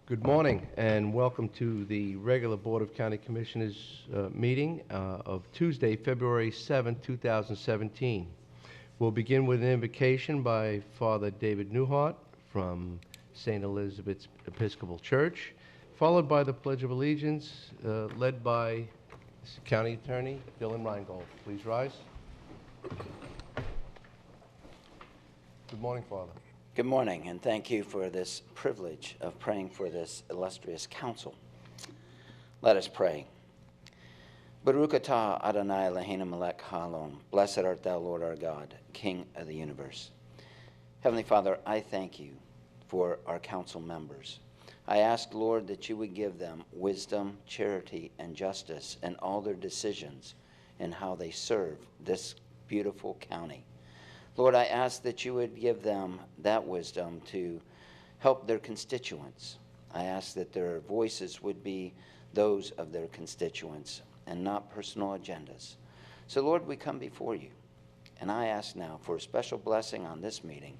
Good morning and welcome to the regular Board of County Commissioners meeting of Tuesday, February 7, 2017. We'll begin with an invocation by Father David Newhart from St. Elizabeth's Episcopal Church, followed by the Pledge of Allegiance led by County Attorney Dylan Reingold. Please rise. Good morning, Father. Good morning, and thank you for this privilege of praying for this illustrious council. Let us pray. Baruch atah Adonai Eloheinu melech haolam. Blessed art thou, Lord our God, King of the universe. Heavenly Father, I thank you for our council members. I ask, Lord, that you would give them wisdom, charity, and justice in all their decisions and how they serve this beautiful county. Lord, I ask that you would give them that wisdom to help their constituents. I ask that their voices would be those of their constituents and not personal agendas. So, Lord, we come before you, and I ask now for a special blessing on this meeting.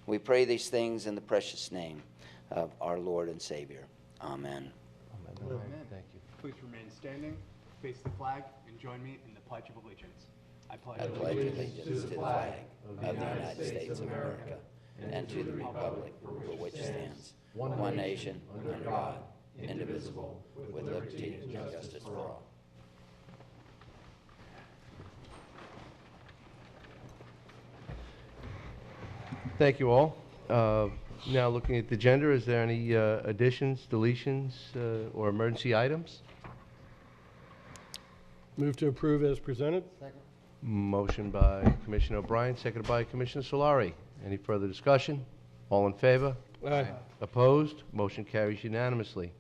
We pray these things in the precious name of our Lord and Savior. Amen. Amen. Thank you. Please remain standing, face the flag, and join me in the Pledge of Allegiance. I pledge allegiance to the flag of the United States of America and to the republic for which stands one nation, under God, indivisible, with liberty and justice for all. Thank you all. Now looking at the agenda, is there any additions, deletions, or emergency items? Move to approve as presented. Second. Motion by Commissioner O'Brien, seconded by Commissioner Solari. Any further discussion? All in favor? Aye. Opposed? Motion carries unanimously.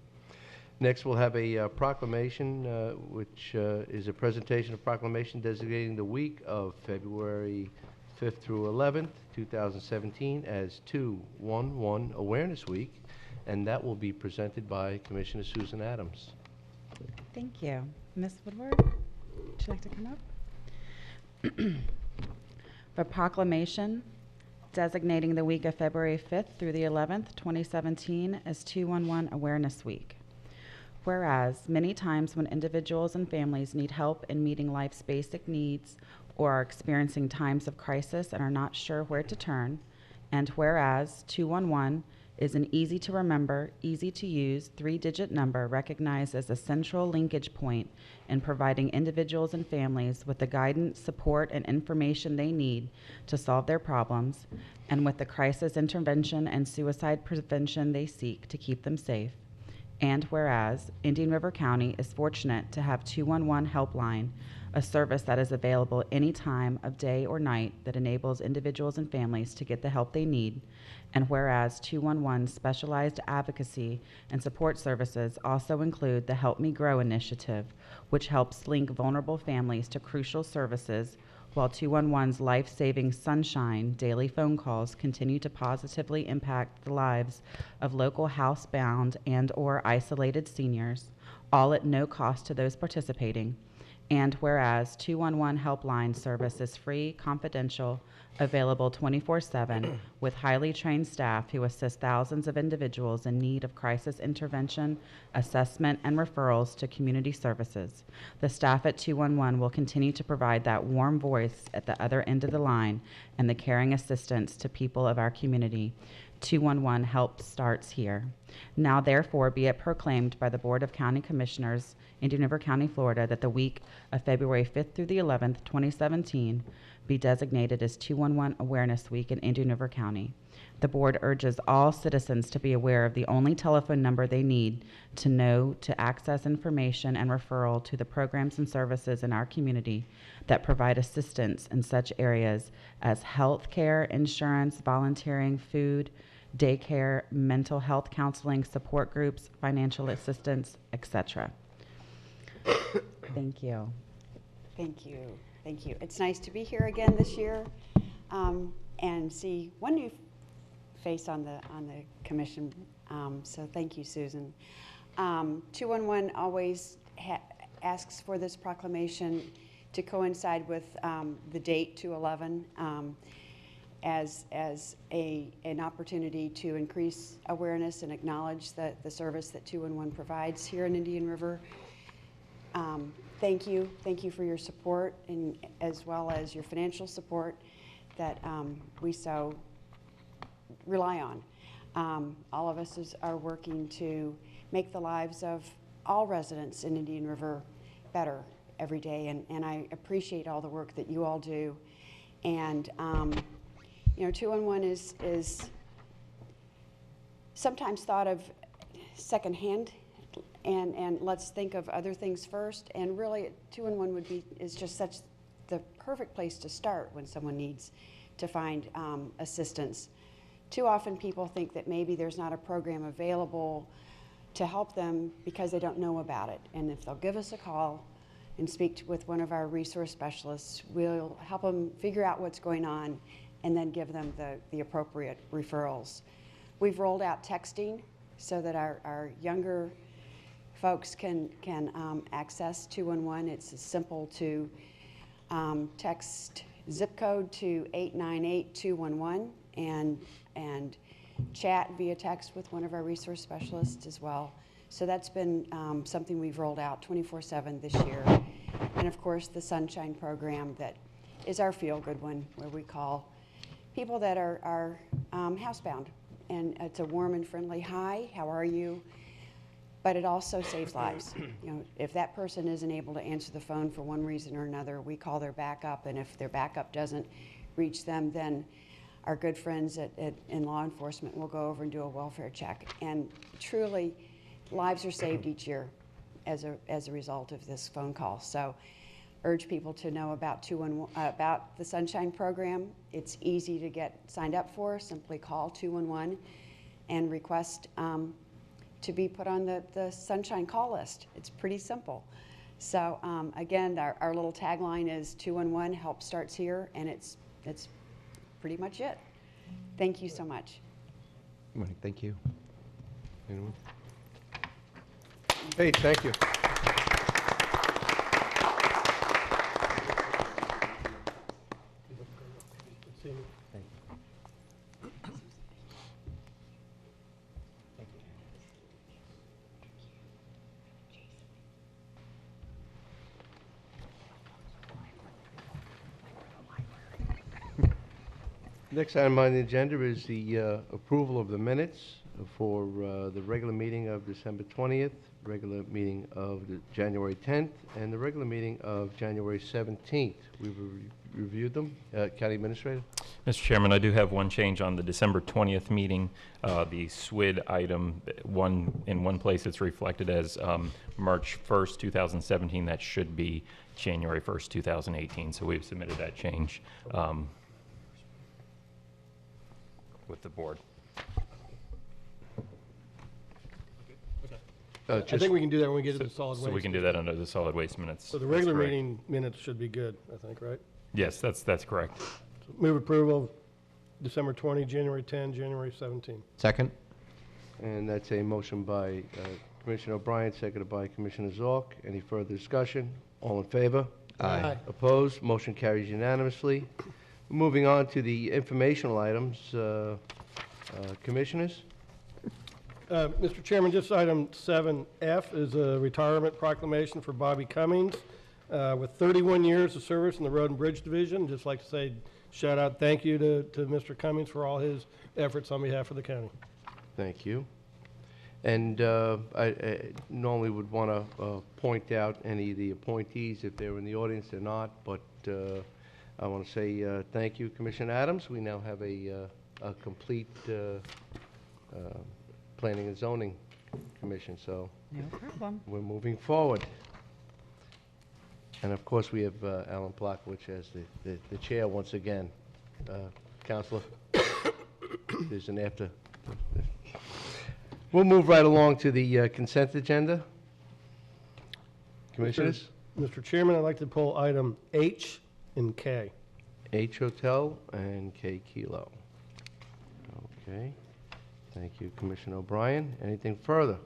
Next, we'll have a proclamation, which is a presentation of proclamation designating the week of February 5th through 11th, 2017 as 2/11 Awareness Week, and that will be presented by Commissioner Susan Adams. Thank you. Ms. Woodward, would you like to come up? For proclamation designating the week of February 5th through the 11th, 2017 as 2/11 Awareness Week. Whereas many times when individuals and families need help in meeting life's basic needs or are experiencing times of crisis and are not sure where to turn, and whereas 211 is an easy to remember, easy to use 3-digit number recognized as a central linkage point in providing individuals and families with the guidance, support, and information they need to solve their problems, and with the crisis intervention and suicide prevention they seek to keep them safe. And whereas Indian River County is fortunate to have 211 Helpline, a service that is available any time of day or night that enables individuals and families to get the help they need. And whereas 211 specialized advocacy and support services also include the Help Me Grow initiative, which helps link vulnerable families to crucial services, while 211's life-saving Sunshine daily phone calls continue to positively impact the lives of local housebound and/or isolated seniors, all at no cost to those participating. And whereas 211 Helpline service is free, confidential, available 24/7, with highly trained staff who assist thousands of individuals in need of crisis intervention, assessment, and referrals to community services. The staff at 211 will continue to provide that warm voice at the other end of the line and the caring assistance to people of our community. 211 help starts here. Now therefore be it proclaimed by the Board of County Commissioners, Indian River County, Florida, that the week of February 5th through the 11th, 2017 be designated as 211 Awareness Week in Indian River County. The board urges all citizens to be aware of the only telephone number they need to know to access information and referral to the programs and services in our community that provide assistance in such areas as health care, insurance, volunteering, food, daycare, mental health counseling, support groups, financial assistance, etc. Thank you. Thank you. Thank you. It's nice to be here again this year and see one new face on the commission. So thank you, Susan. 211 always asks for this proclamation to coincide with the date 2/11. as an opportunity to increase awareness and acknowledge the service that 211 provides here in Indian River. Thank you for your support, and as well as your financial support that we so rely on. All of us are working to make the lives of all residents in Indian River better every day, and I appreciate all the work that you all do. And you know, 211 is sometimes thought of secondhand, and let's think of other things first. And really, 211 is just such the perfect place to start when someone needs to find assistance. Too often people think that maybe there's not a program available to help them because they don't know about it. And if they'll give us a call and speak with one of our resource specialists, we'll help them figure out what's going on and then give them the appropriate referrals. We've rolled out texting so that our younger folks can access 211. It's simple to text zip code to 898-211 and chat via text with one of our resource specialists as well. So that's been something we've rolled out 24/7 this year. And of course, the Sunshine Program that is our feel-good one, where we call people that are housebound. And it's a warm and friendly hi, how are you? But it also saves lives. You know, if that person isn't able to answer the phone for one reason or another, we call their backup, and if their backup doesn't reach them, then our good friends in law enforcement will go over and do a welfare check. And truly, lives are saved each year as a result of this phone call. So urge people to know about about the Sunshine Program. It's easy to get signed up for. Simply call 211 and request to be put on the Sunshine call list. It's pretty simple. So again, our little tagline is 211, help starts here, and it's pretty much it. Thank you so much. Right, thank you. Anyone? Hey, thank you. Next item on the agenda is the approval of the minutes for the regular meeting of December 20th, regular meeting of the January 10th, and the regular meeting of January 17th. We've reviewed them. County Administrator? Mr. Chairman, I do have one change on the December 20th meeting. The SWID item, in one place it's reflected as March 1st, 2017. That should be January 1st, 2018. So we've submitted that change with the board. I think we can do that when we get to the solid waste. So we can do that under the solid waste minutes. So the That's regular correct. meeting minutes should be good, I think, right? Yes, that's correct. So move approval of December 20, January 10, January 17. Second? And that's a motion by Commissioner O'Brien, seconded by Commissioner Zorc. Any further discussion? All in favor? Aye. Opposed? Motion carries unanimously. Moving on to the informational items. Commissioners? Mr. Chairman, just item 7F is a retirement proclamation for Bobby Cummings. With 31 years of service in the Road and Bridge Division, just like to say shout out, thank you to Mr. Cummings for all his efforts on behalf of the county. Thank you. And I normally would want to point out any of the appointees if they're in the audience. They're not, but I want to say thank you, Commissioner Adams. We now have a complete Planning and Zoning Commission, so No problem. we're moving forward. And of course, we have Alan Plakowicz as the chair once again. Counselor, there's an after. We'll move right along to the consent agenda. Commissioners? Mr. Chairman, I'd like to pull item H and K. H Hotel and K Kilo. Okay. Thank you, Commissioner O'Brien. Anything further?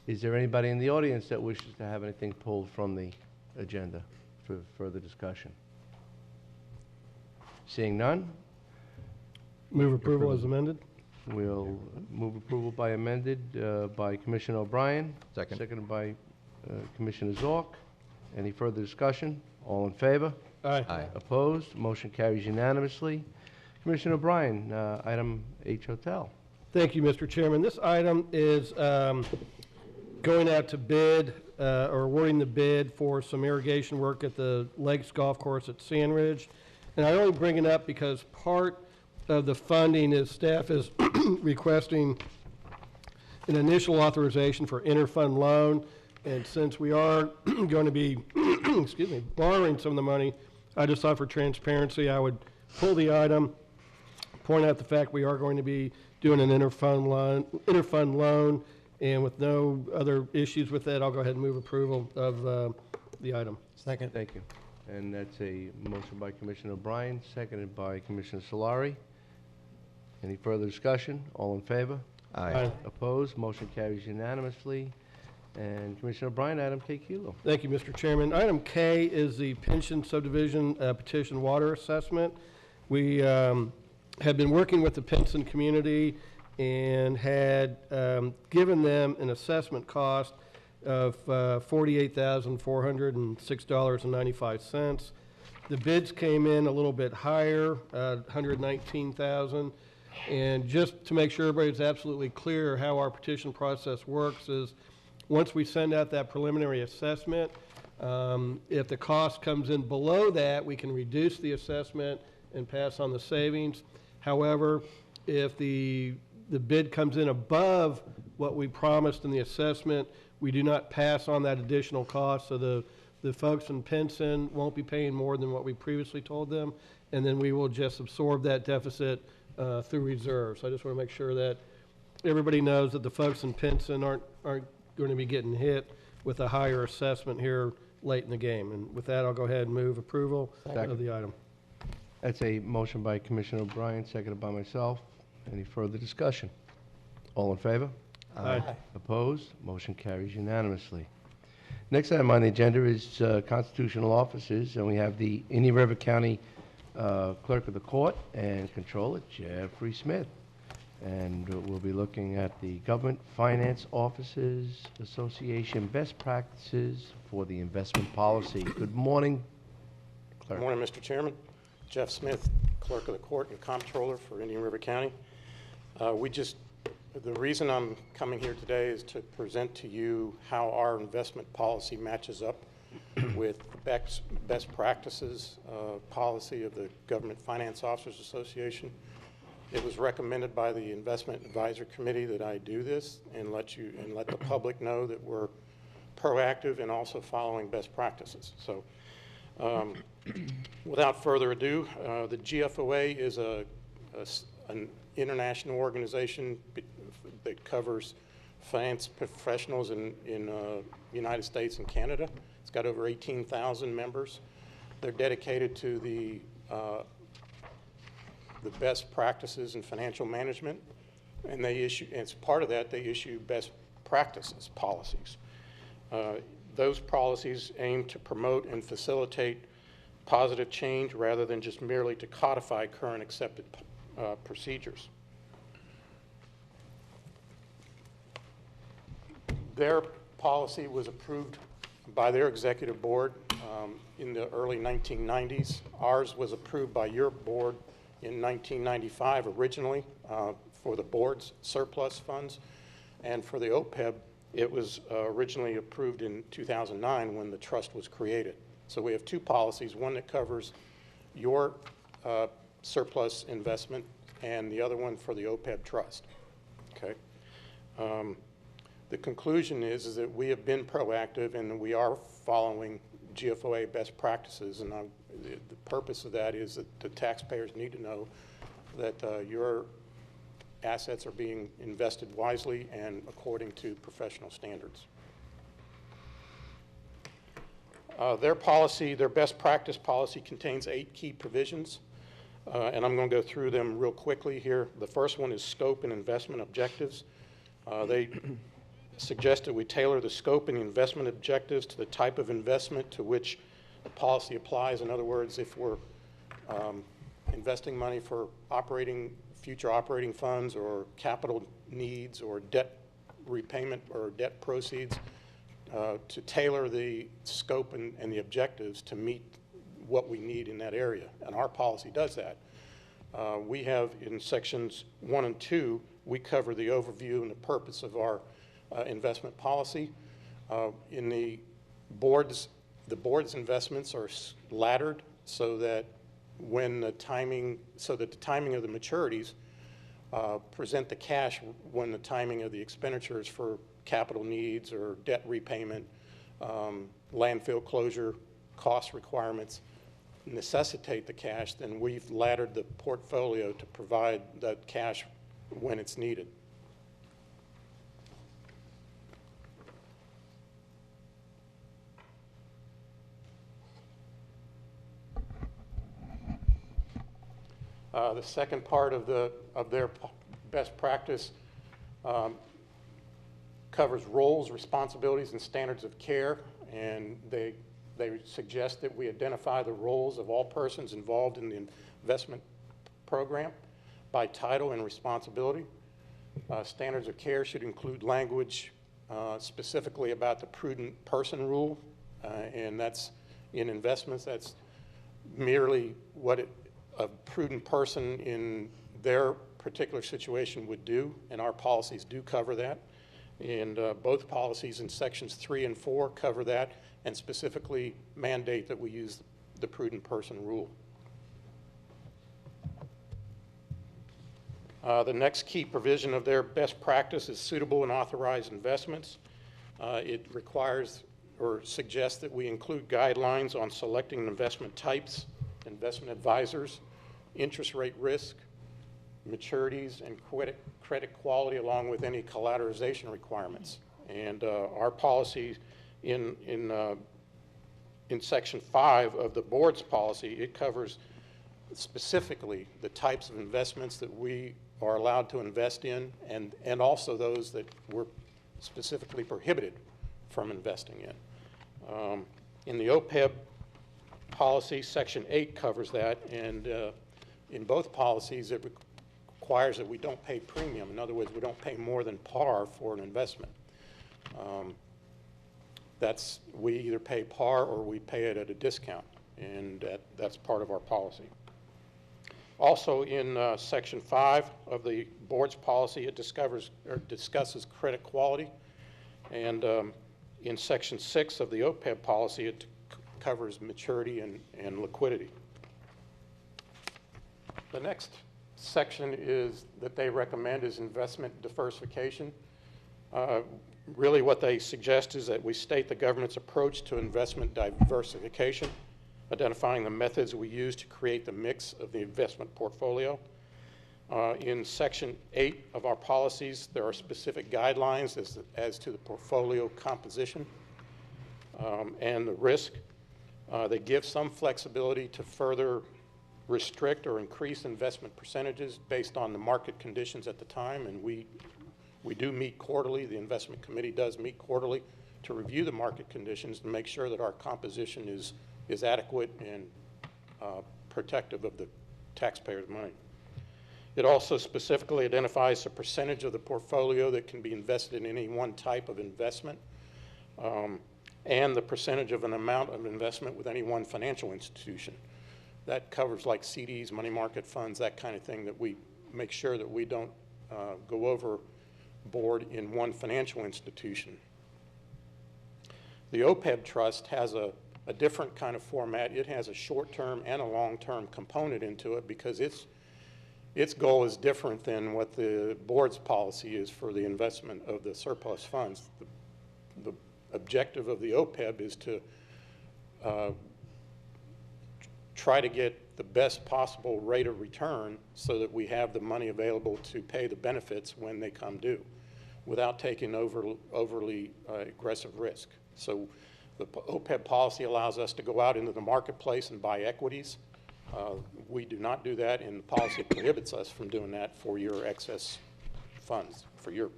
Is there anybody in the audience that wishes to have anything pulled from the agenda for further discussion? Seeing none, Move approval as amended. we'll move approval by amended by Commissioner O'Brien. Second. Seconded by Commissioner Zork. Any further discussion? All in favor? Aye. Aye. Opposed? Motion carries unanimously. Commissioner O'Brien, item H Hotel. Thank you, Mr. Chairman. This item is going out to bid, or awarding the bid for some irrigation work at the Lakes Golf Course at Sandridge. And I only bring it up because part of the funding is staff is requesting an initial authorization for interfund loan. And since we are going to be, excuse me, borrowing some of the money, I just thought for transparency, I would pull the item, point out the fact we are going to be doing an interfund loan, and with no other issues with that, I'll go ahead and move approval of the item. Second. Thank you. And that's a motion by Commissioner O'Brien, seconded by Commissioner Solari. Any further discussion? All in favor? Aye. Opposed? Motion carries unanimously. And Commissioner O'Brien, item K Kilo. Thank you, Mr. Chairman. Item K is the pension subdivision petition water assessment. We have been working with the Pinson community and had given them an assessment cost of $48,406.95. The bids came in a little bit higher, $119,000. And just to make sure everybody's absolutely clear how our petition process works is, once we send out that preliminary assessment, if the cost comes in below that, we can reduce the assessment and pass on the savings. However, if the bid comes in above what we promised in the assessment, we do not pass on that additional cost. So the folks in Pinson won't be paying more than what we previously told them, and then we will just absorb that deficit through reserves. So I just want to make sure that everybody knows that the folks in Pinson aren't going to be getting hit with a higher assessment here late in the game. And with that, I'll go ahead and move approval of the item. That's a motion by Commissioner O'Brien, seconded by myself. Any further discussion? All in favor? Aye. Opposed? Motion carries unanimously. Next item on the agenda is constitutional offices, and we have the Indian River County Clerk of the Court and Controller, Jeffrey Smith. And we'll be looking at the Government Finance Officers Association best practices for the investment policy. Good morning, Clerk. Good morning, Mr. Chairman. Jeff Smith, Clerk of the Court and Comptroller for Indian River County. The reason I'm coming here today is to present to you how our investment policy matches up with the best practices policy of the Government Finance Officers Association. It was recommended by the Investment Advisor Committee that I do this and let the public know that we're proactive and also following best practices. So without further ado, the GFOA is an international organization that covers finance professionals in the United States and Canada. It's got over 18,000 members. They're dedicated to the best practices in financial management, and as part of that, they issue best practices policies. Those policies aim to promote and facilitate positive change rather than just merely to codify current accepted procedures. Their policy was approved by their executive board in the early 1990s. Ours was approved by your board in 1995 originally for the board's surplus funds, and for the OPEB, it was originally approved in 2009 when the trust was created. So we have two policies, one that covers your surplus investment and the other one for the OPEB trust. Okay. The conclusion is that we have been proactive and we are following GFOA best practices, and the purpose of that is that the taxpayers need to know that your assets are being invested wisely and according to professional standards. Their policy, their best practice policy, contains 8 key provisions, and I'm going to go through them real quickly here. The first one is scope and investment objectives. They suggested we tailor the scope and investment objectives to the type of investment to which the policy applies. In other words, if we're investing money for future operating funds or capital needs or debt repayment or debt proceeds, to tailor the scope and the objectives to meet what we need in that area. And our policy does that. We have in sections 1 and 2, we cover the overview and the purpose of our investment policy. In the board's investments are laddered so that the timing of the maturities present the cash when the timing of the expenditures for capital needs or debt repayment, landfill closure cost requirements necessitate the cash, then we've laddered the portfolio to provide that cash when it's needed. The second part of their best practice covers roles, responsibilities, and standards of care, and they suggest that we identify the roles of all persons involved in the investment program by title and responsibility. Standards of care should include language specifically about the prudent person rule, and that's in investments. That's merely what a prudent person in their particular situation would do, and our policies do cover that. And both policies in sections 3 and 4 cover that and specifically mandate that we use the prudent person rule. The next key provision of their best practice is suitable and authorized investments. It requires or suggests that we include guidelines on selecting investment types, investment advisors, interest rate risk, maturities, and credit quality, along with any collateralization requirements. And our policy in section 5 of the board's policy, it covers specifically the types of investments that we are allowed to invest in, and also those that we're specifically prohibited from investing in. In the OPEB policy, section 8 covers that, and in both policies it requires that we don't pay premium. In other words, we don't pay more than par for an investment. We either pay par or we pay it at a discount, and that's part of our policy. Also in section 5 of the board's policy, it discusses credit quality, and in section 6 of the OPEB policy, it covers maturity and liquidity. The next section that they recommend is investment diversification. Really what they suggest is that we state the government's approach to investment diversification, identifying the methods we use to create the mix of the investment portfolio. In section 8 of our policies, there are specific guidelines as to the portfolio composition and the risk. They give some flexibility to further restrict or increase investment percentages based on the market conditions at the time, and we do meet quarterly. The investment committee does meet quarterly to review the market conditions and make sure that our composition is adequate and protective of the taxpayers' money. It also specifically identifies the percentage of the portfolio that can be invested in any one type of investment, and the percentage of an amount of investment with any one financial institution. That covers like CDs, money market funds, that kind of thing, that we make sure that we don't go overboard in one financial institution. The OPEB trust has a different kind of format. It has a short-term and a long-term component into it because its goal is different than what the board's policy is for the investment of the surplus funds. The objective of the OPEB is to try to get the best possible rate of return so that we have the money available to pay the benefits when they come due without taking overly aggressive risk. So the OPEB policy allows us to go out into the marketplace and buy equities. We do not do that, and the policy prohibits us from doing that for your excess funds, for your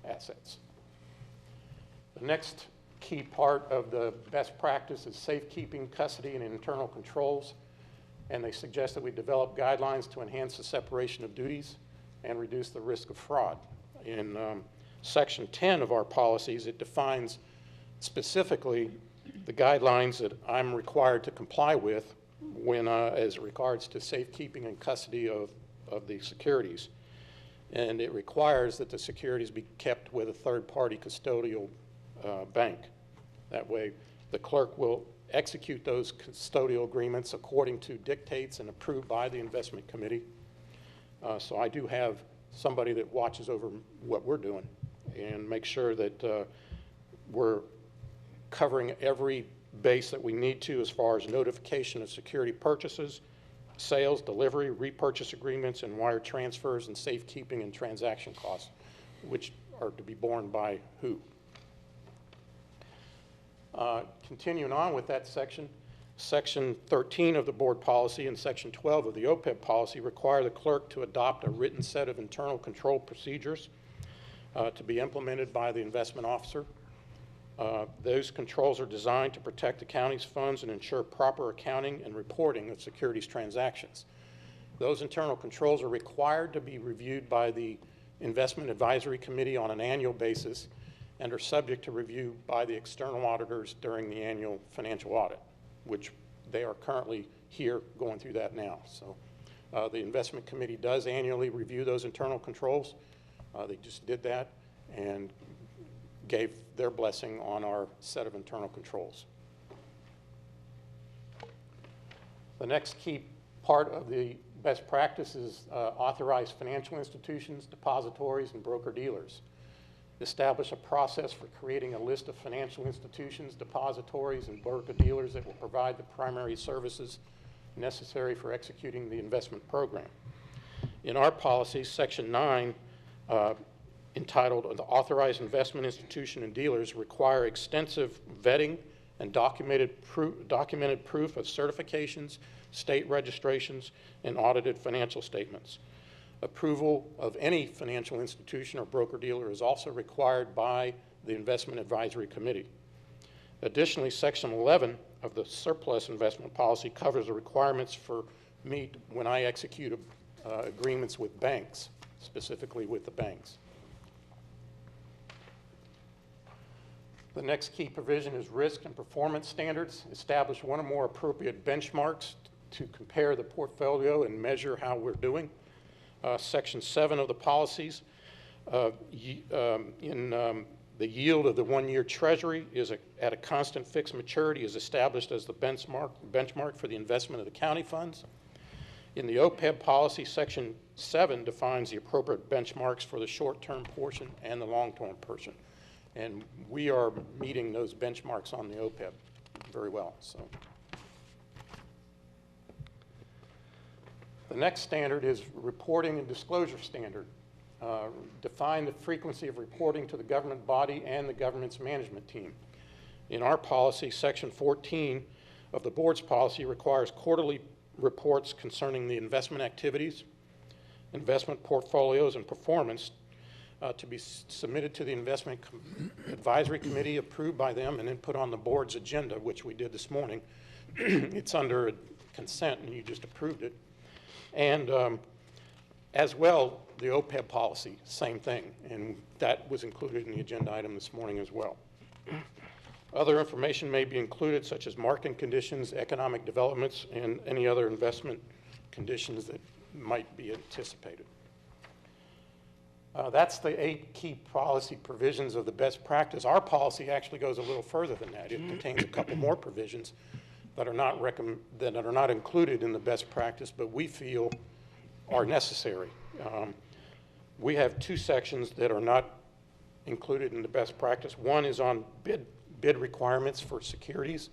assets. The next key part of the best practice is safekeeping, custody, and internal controls. and they suggest that we develop guidelines to enhance the separation of duties and reduce the risk of fraud. In Section 10 of our policies, it defines specifically the guidelines that I'm required to comply with when, as regards to safekeeping and custody of the securities. And it requires that the securities be kept with a third-party custodial bank. That way, the clerk will execute those custodial agreements according to dictates and approved by the investment committee. So I do have somebody that watches over what we're doing and make sure that we're covering every base that we need to as far as notification of security purchases, sales, delivery, repurchase agreements, and wire transfers, and safekeeping and transaction costs, which are to be borne by who. Continuing on with that section, Section 13 of the board policy and Section 12 of the OPEB policy require the clerk to adopt a written set of internal control procedures to be implemented by the investment officer. Those controls are designed to protect the county's funds and ensure proper accounting and reporting of securities transactions. Those internal controls are required to be reviewed by the Investment Advisory Committee on an annual basis and are subject to review by the external auditors during the annual financial audit, which they are currently here going through that now. So the investment committee does annually review those internal controls. They just did that and gave their blessing on our set of internal controls. The next key part of the best practice is authorized financial institutions, depositories, and broker-dealers. Establish a process for creating a list of financial institutions, depositories, and broker-dealers that will provide the primary services necessary for executing the investment program. In our policy, Section 9, entitled The Authorized Investment Institution and Dealers, require extensive vetting and documented proof of certifications, state registrations, and audited financial statements. Approval of any financial institution or broker-dealer is also required by the Investment Advisory Committee. Additionally, Section 11 of the surplus investment policy covers the requirements for me when I execute agreements with banks, specifically with the banks. The next key provision is risk and performance standards. Establish one or more appropriate benchmarks to compare the portfolio and measure how we're doing. Section 7 of the policies, the yield of the one-year treasury is at a constant fixed maturity is established as the benchmark for the investment of the county funds. In the OPEB policy, Section 7 defines the appropriate benchmarks for the short-term portion and the long-term portion. And we are meeting those benchmarks on the OPEB very well. So. The next standard is reporting and disclosure standard. Define the frequency of reporting to the government body and the government's management team. In our policy, Section 14 of the board's policy requires quarterly reports concerning the investment activities, investment portfolios, and performance to be submitted to the Investment Advisory Committee, approved by them, and then put on the board's agenda, which we did this morning. It's under consent, and you just approved it. And as well, the OPEB policy, same thing, and that was included in the agenda item this morning as well. Other information may be included, such as market conditions, economic developments, and any other investment conditions that might be anticipated. That's the 8 key policy provisions of the best practice. Our policy actually goes a little further than that. It contains a couple more provisions that are not included in the best practice, but we feel are necessary. We have 2 sections that are not included in the best practice. One is on bid requirements for securities,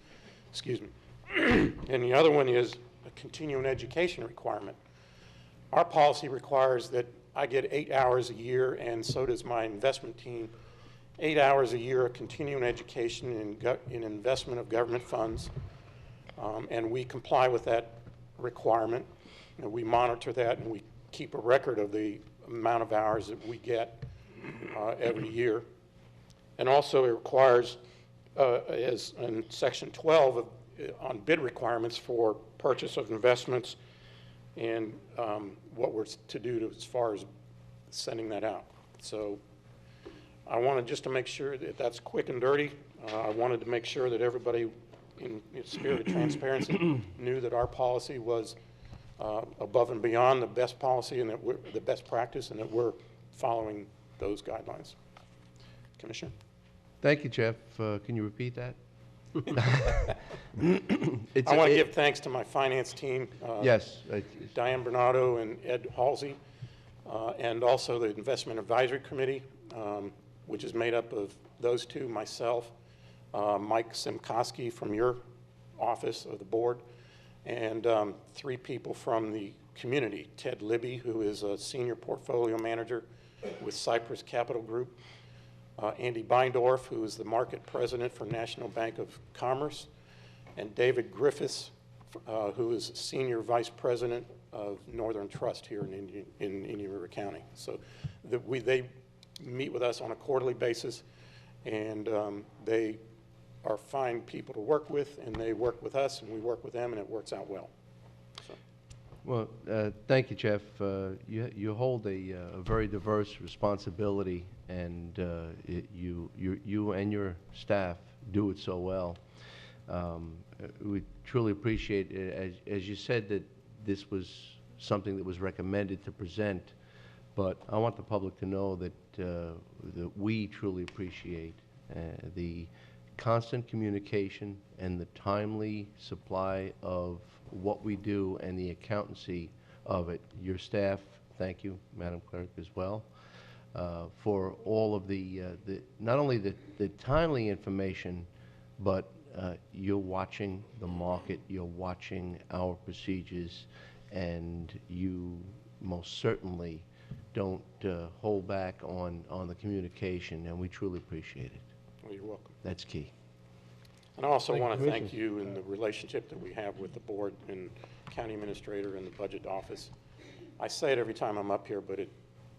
and the other one is a continuing education requirement. Our policy requires that I get 8 hours a year, and so does my investment team, 8 hours a year of continuing education in investment of government funds. And we comply with that requirement. You know, we monitor that, and we keep a record of the amount of hours that we get every year. And also it requires, as in Section 12, on bid requirements for purchase of investments and what we're to do as far as sending that out. So I wanted just to make sure that that's quick and dirty. I wanted to make sure that everybody, in spirit of transparency, knew that our policy was above and beyond the best policy and that we're the best practice and that we're following those guidelines. Commissioner? Thank you, Jeff. Can you repeat that? I want to give thanks to my finance team. Yes. Diane Bernardo and Ed Halsey, and also the Investment Advisory Committee, which is made up of those two, myself, Mike Simkoski from your office of the board, and 3 people from the community, Ted Libby, who is a senior portfolio manager with Cypress Capital Group, Andy Beindorf, who is the market president for National Bank of Commerce, and David Griffiths, who is senior vice president of Northern Trust here in Indian River County. So they meet with us on a quarterly basis, and they are fine people to work with, and they work with us, and we work with them, and it works out well. So. Well, thank you, Jeff. You hold a very diverse responsibility, and you and your staff do it so well. We truly appreciate it. As you said, that this was something that was recommended to present, but I want the public to know that, that we truly appreciate the constant communication and the timely supply of what we do and the accountancy of it. Your staff, thank you, Madam Clerk, as well, for all of the not only the timely information, but you're watching the market, you're watching our procedures, and you most certainly don't hold back on the communication, and we truly appreciate it. Well, you're welcome. That's key. And I also want to thank you in the relationship that we have with the board and county administrator and the budget office. I say it every time I'm up here, but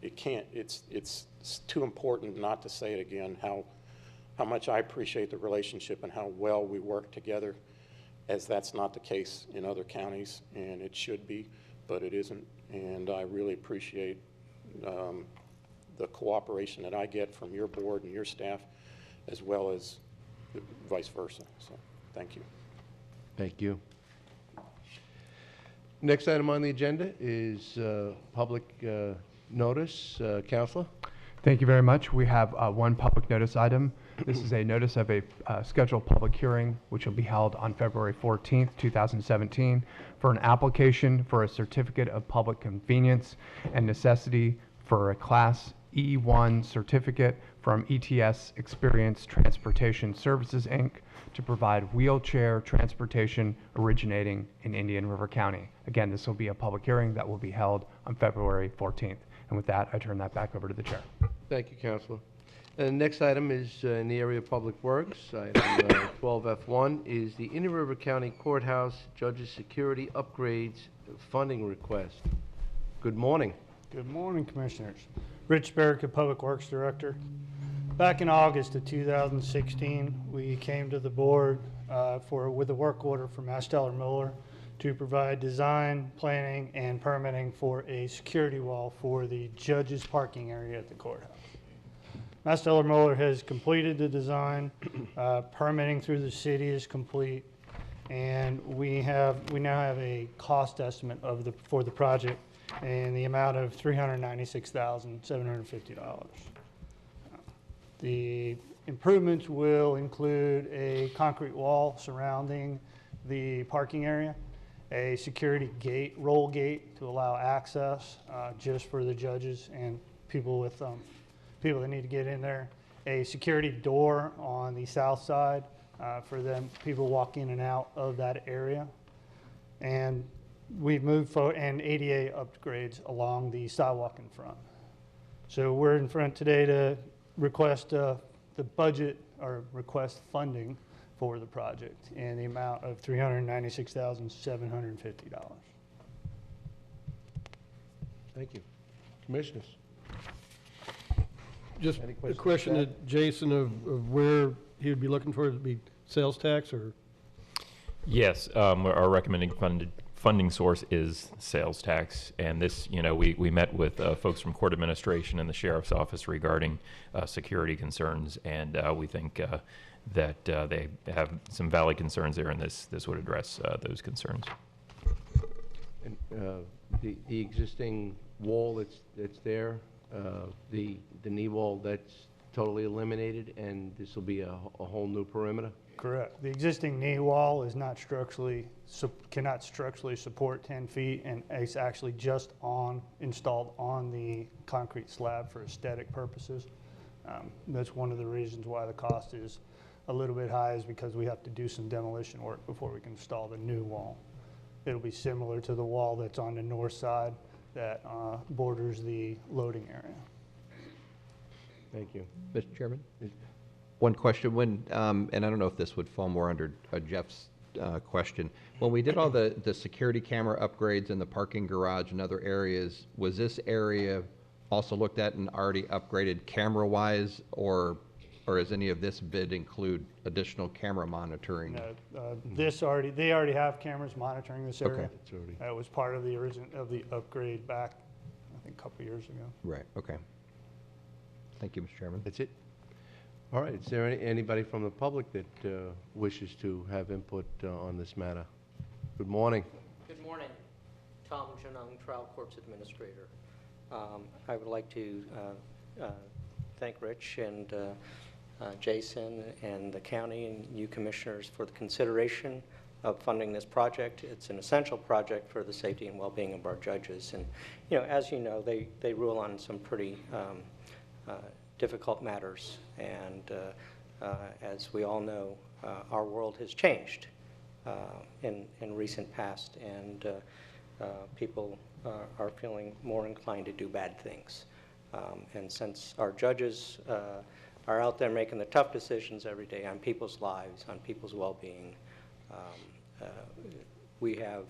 it's too important not to say it again, how much I appreciate the relationship and how well we work together, as that's not the case in other counties, and it should be, but it isn't. And I really appreciate the cooperation that I get from your board and your staff, as well as vice versa. So, thank you. Thank you. Next item on the agenda is public notice. Counselor? Thank you very much. We have one public notice item. This is a notice of a scheduled public hearing, which will be held on February 14th, 2017, for an application for a certificate of public convenience and necessity for a Class E1 certificate from ETS Experience Transportation Services, Inc. to provide wheelchair transportation originating in Indian River County. Again, this will be a public hearing that will be held on February 14th. And with that, I turn that back over to the chair. Thank you, Counselor. The next item is in the area of Public Works. Item 12F1 is the Indian River County Courthouse Judges Security Upgrades Funding Request. With morning. Good morning, Commissioners. Rich Barrica, Public Works Director. Back in August of 2016, we came to the board with a work order from Masteller Miller to provide design, planning, and permitting for a security wall for the judges' parking area at the courthouse. Masteller Miller has completed the design. Permitting through the city is complete, and we now have a cost estimate for the project in the amount of $396,750. The improvements will include a concrete wall surrounding the parking area, a security gate, roll gate to allow access just for the judges and people that need to get in there, a security door on the south side for people walk in and out of that area, and we've moved forward, and ADA upgrades along the sidewalk in front. So we're in front today to request the budget or request funding for the project in the amount of $396,750. Thank you. Commissioners? Just Any a questions question for to Jason of where he would be looking for it to be sales tax or? Yes, our recommended funding source is sales tax, and this, we met with folks from court administration and the sheriff's office regarding security concerns, and we think that they have some valid concerns there, and this would address those concerns. And, the existing wall that's there, the knee wall, that's totally eliminated, and this will be a whole new perimeter? Correct. The existing knee wall is not structurally, cannot structurally support 10 feet, and it's actually just installed on the concrete slab for aesthetic purposes. That's one of the reasons why the cost is a little bit high, is because we have to do some demolition work before we can install the new wall. It'll be similar to the wall that's on the north side that borders the loading area. Thank you. Mr. Chairman? One question, and I don't know if this would fall more under Jeff's question. When we did all the security camera upgrades in the parking garage and other areas, was this area also looked at and already upgraded camera-wise, or does any of this bid include additional camera monitoring? No, they already have cameras monitoring this area. Okay. That was part of the upgrade back, I think, a couple years ago. Right, okay. Thank you, Mr. Chairman. That's it? All right, is there anybody from the public that wishes to have input on this matter? Good morning. Good morning. Tom Janung, Trial Courts Administrator. I would like to thank Rich and Jason and the county and you commissioners for the consideration of funding this project. It's an essential project for the safety and well-being of our judges. And, as you know, they rule on some pretty difficult matters. And as we all know, our world has changed in recent past, and people are feeling more inclined to do bad things. And since our judges are out there making the tough decisions every day on people's lives, on people's well-being, we have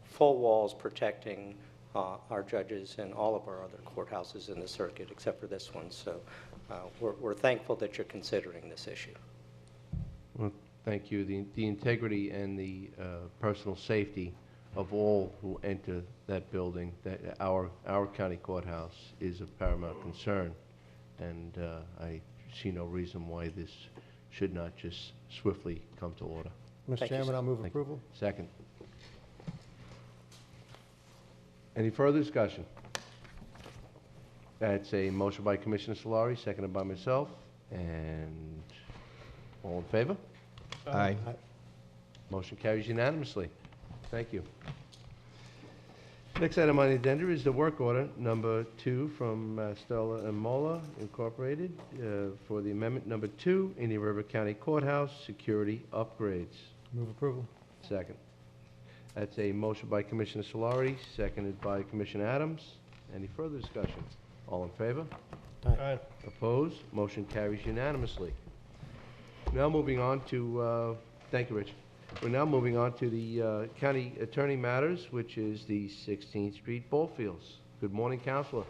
full walls protecting our judges and all of our other courthouses in the circuit, except for this one. So we're thankful that you're considering this issue. Well, thank you. The integrity and the personal safety of all who enter that building, that our county courthouse, is of paramount concern. And I see no reason why this should not just swiftly come to order. Mr. Chairman, I'll move approval. Second. Any further discussion? That's a motion by Commissioner Solari, seconded by myself. And all in favor? Aye. Motion carries unanimously. Thank you. Next item on the agenda is the work order number 2 from Stella and Mola Incorporated for the amendment number 2, Indian River County Courthouse security upgrades. Move approval. Second. That's a motion by Commissioner Solari, seconded by Commissioner Adams. Any further discussion? All in favor? Aye. Opposed? Motion carries unanimously. Now moving on to, thank you, Rich. We're now moving on to the county attorney matters, which is the 16th Street ball fields. Good morning, Counselor.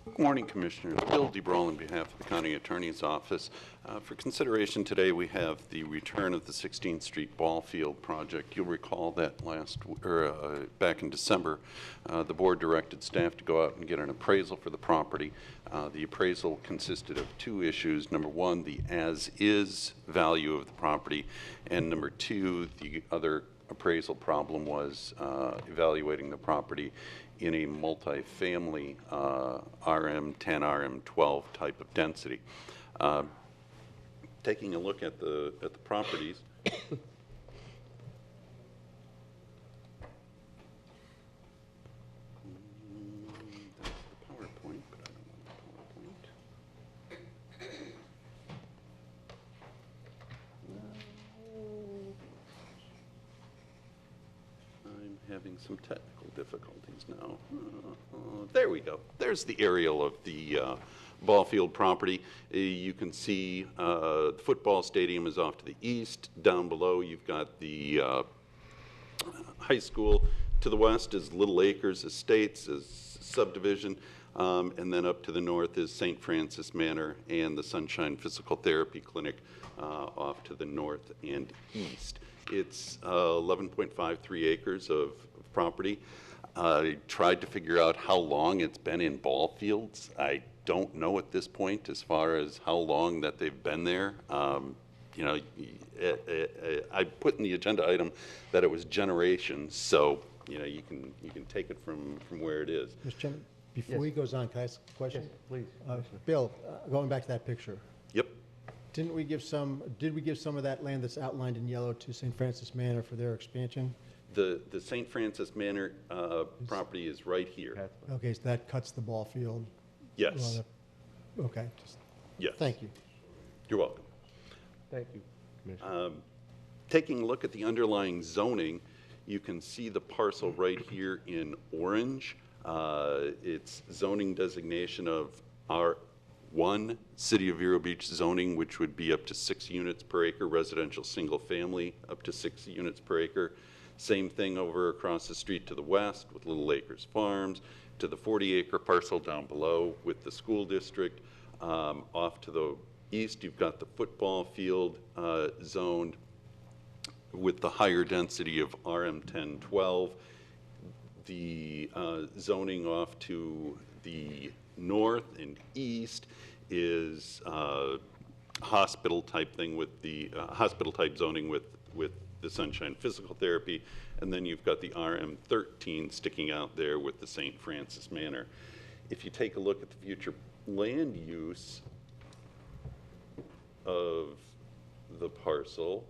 Good morning, Commissioners. Bill DeBrawl on behalf of the County Attorney's Office. For consideration today, we have the return of the 16th Street Ball Field project. You'll recall that back in December, the board directed staff to go out and get an appraisal for the property. The appraisal consisted of 2 issues. Number 1, the as-is value of the property, and number 2, the other appraisal problem was evaluating the property in a multifamily RM10, RM12 type of density. Taking a look at the properties, that's the PowerPoint, but I don't want the PowerPoint. I'm having some technical difficulties now. There we go. There's the aerial of the ball field property. You can see the football stadium is off to the east. Down below, you've got the high school. To the west is Little Acres Estates, as subdivision. And then up to the north is St. Francis Manor and the Sunshine Physical Therapy Clinic off to the north and east. It's 11.53 acres of property. I tried to figure out how long it's been in ball fields. I don't know at this point as far as how long that they've been there. You know, I put in the agenda item that it was generations, so you know you can take it from where it is. Mr. Chairman, before he goes on, can I ask a question? Yes, please. Bill, going back to that picture, Yep. did we give some of that land that's outlined in yellow to St. Francis Manor for their expansion? The St. Francis Manor property is right here. Okay, so that cuts the ball field? Yes. Okay, Yes. thank you. You're welcome. Thank you, Commissioner. Taking a look at the underlying zoning, you can see the parcel right here in orange. It's zoning designation of R1, City of Vero Beach zoning, which would be up to 6 units per acre, residential single family up to 6 units per acre. Same thing over across the street to the west with Little Acres Farms, to the 40-acre parcel down below with the school district. Off to the east, you've got the football field zoned with the higher density of RM1012. The zoning off to the north and east is hospital type thing with the hospital type zoning with the Sunshine Physical Therapy, and then you've got the RM13 sticking out there with the St. Francis Manor. If you take a look at the future land use of the parcel,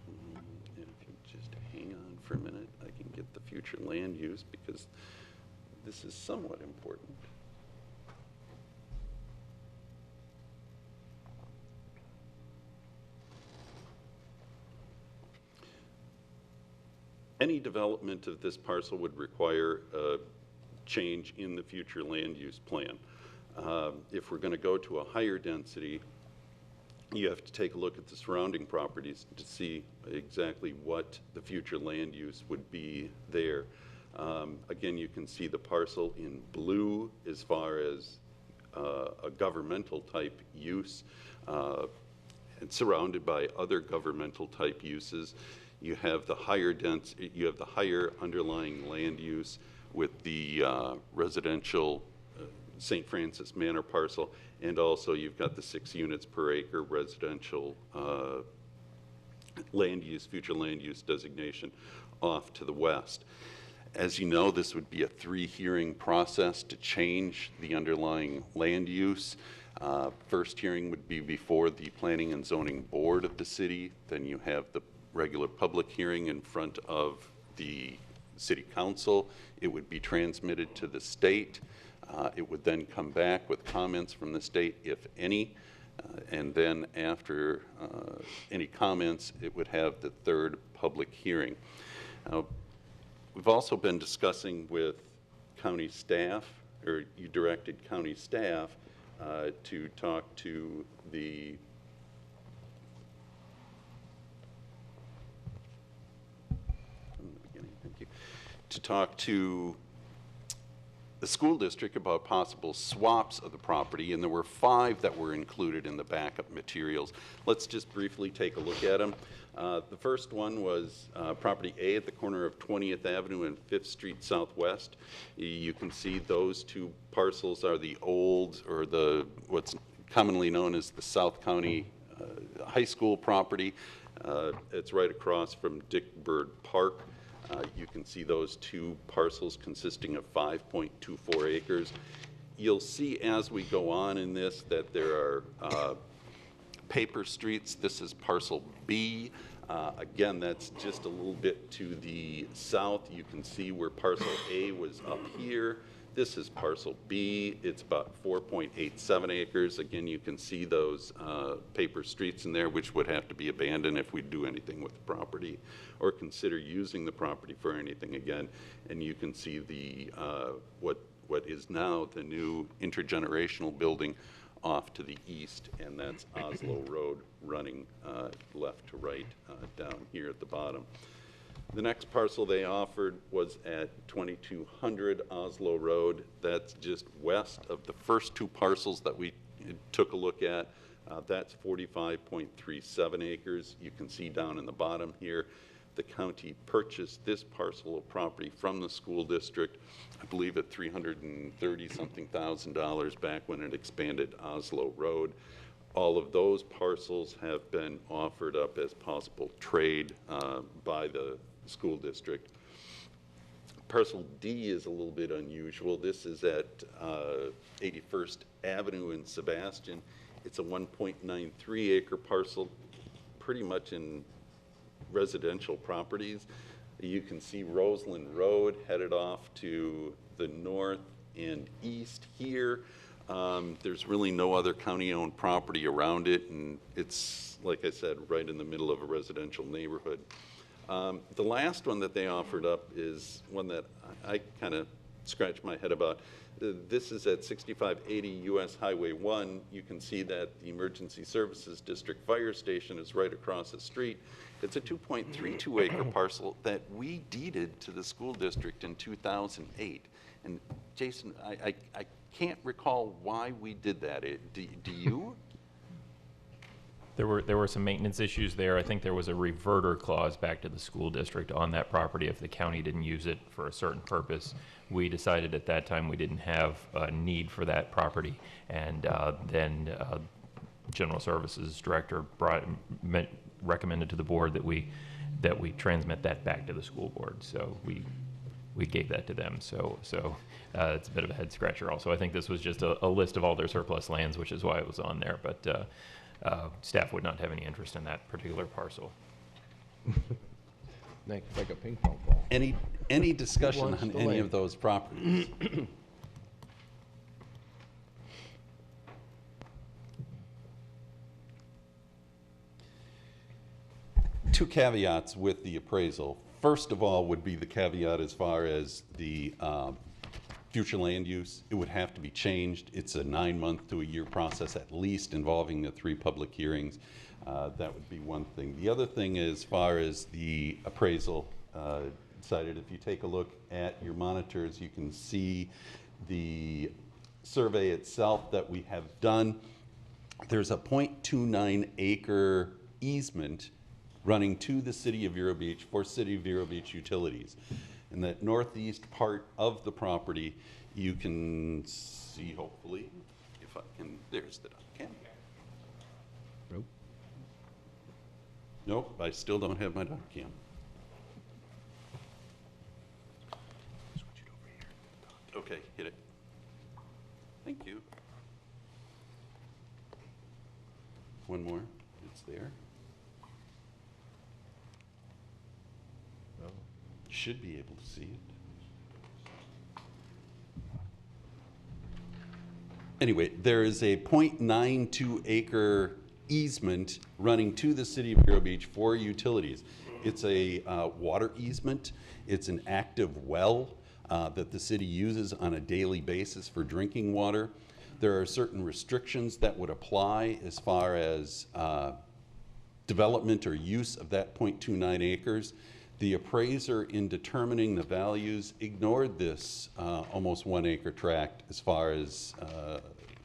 and if you just hang on for a minute, I can get the future land use because this is somewhat important. Any development of this parcel would require a change in the future land use plan. If we're going to go to a higher density, you have to take a look at the surrounding properties to see exactly what the future land use would be there. Again, you can see the parcel in blue as far as a governmental type use. It's surrounded by other governmental type uses. You have the higher underlying land use with the residential St. Francis Manor parcel, and also you've got the 6 units per acre residential land use, future land use designation off to the west. As you know, this would be a 3-hearing process to change the underlying land use. First hearing would be before the Planning and Zoning Board of the city. Then you have the regular public hearing in front of the City Council. It would be transmitted to the state. It would then come back with comments from the state, if any, and then after any comments, it would have the 3rd public hearing. We've also been discussing with county staff, or you directed county staff to talk to the to talk to the school district about possible swaps of the property, and there were 5 that were included in the backup materials. Let's just briefly take a look at them. The first one was property A at the corner of 20th Avenue and 5th Street Southwest. You can see those 2 parcels are the old, or the what's commonly known as the South County High School property. It's right across from Dick Bird Park. You can see those 2 parcels consisting of 5.24 acres. You'll see as we go on in this that there are paper streets. This is parcel B. Again, that's just a little bit to the south. You can see where parcel A was up here. This is parcel B. It's about 4.87 acres. Again, you can see those paper streets in there, which would have to be abandoned if we do anything with the property or consider using the property for anything again. And you can see the what is now the new intergenerational building off to the east, and that's Oslo Road running left to right down here at the bottom. The next parcel they offered was at 2200 Oslo Road. That's just west of the first two parcels that we took a look at. That's 45.37 acres. You can see down in the bottom here, the county purchased this parcel of property from the school district, I believe at $330-something thousand back when it expanded Oslo Road. All of those parcels have been offered up as possible trade by the school district. Parcel D is a little bit unusual. This is at 81st Avenue in Sebastian. It's a 1.93 acre parcel, pretty much in residential properties. You can see Roseland Road headed off to the north and east here. There's really no other county-owned property around it, and it's, like I said, right in the middle of a residential neighborhood. The last one that they offered up is one that I kind of scratched my head about. This is at 6580 US Highway 1. You can see that the Emergency Services District Fire Station is right across the street. It's a 2.32 acre parcel that we deeded to the school district in 2008. And Jason, I can't recall why we did that. Do you? There were some maintenance issues there. I think there was a reverter clause back to the school district on that property if the county didn't use it for a certain purpose. We decided at that time we didn't have a need for that property, and then General Services Director recommended to the board that we transmit that back to the school board. So we gave that to them. So it's a bit of a head scratcher. Also, I think this was just a list of all their surplus lands, which is why it was on there. But staff would not have any interest in that particular parcel. Like a ping pong ball. Any discussion on any of those properties? Two caveats with the appraisal. First of all would be the caveat as far as the future land use. It would have to be changed. It's a 9-month to a year process at least involving the 3 public hearings. That would be one thing. The other thing as far as the appraisal cited, if you take a look at your monitors, you can see the survey itself that we have done. There's a 0.29 acre easement running to the City of Vero Beach for City of Vero Beach utilities. In that northeast part of the property, you can see, hopefully, if I can, there's the cam. Nope. Nope, I still don't have my cam. Switch it over here. Okay, hit it. Thank you. One more, it's there. Should be able to see it. Anyway, there is a 0.92 acre easement running to the City of Vero Beach for utilities. It's a water easement. It's an active well that the city uses on a daily basis for drinking water. There are certain restrictions that would apply as far as development or use of that 0.29 acres. The appraiser, in determining the values, ignored this almost 1 acre tract as far as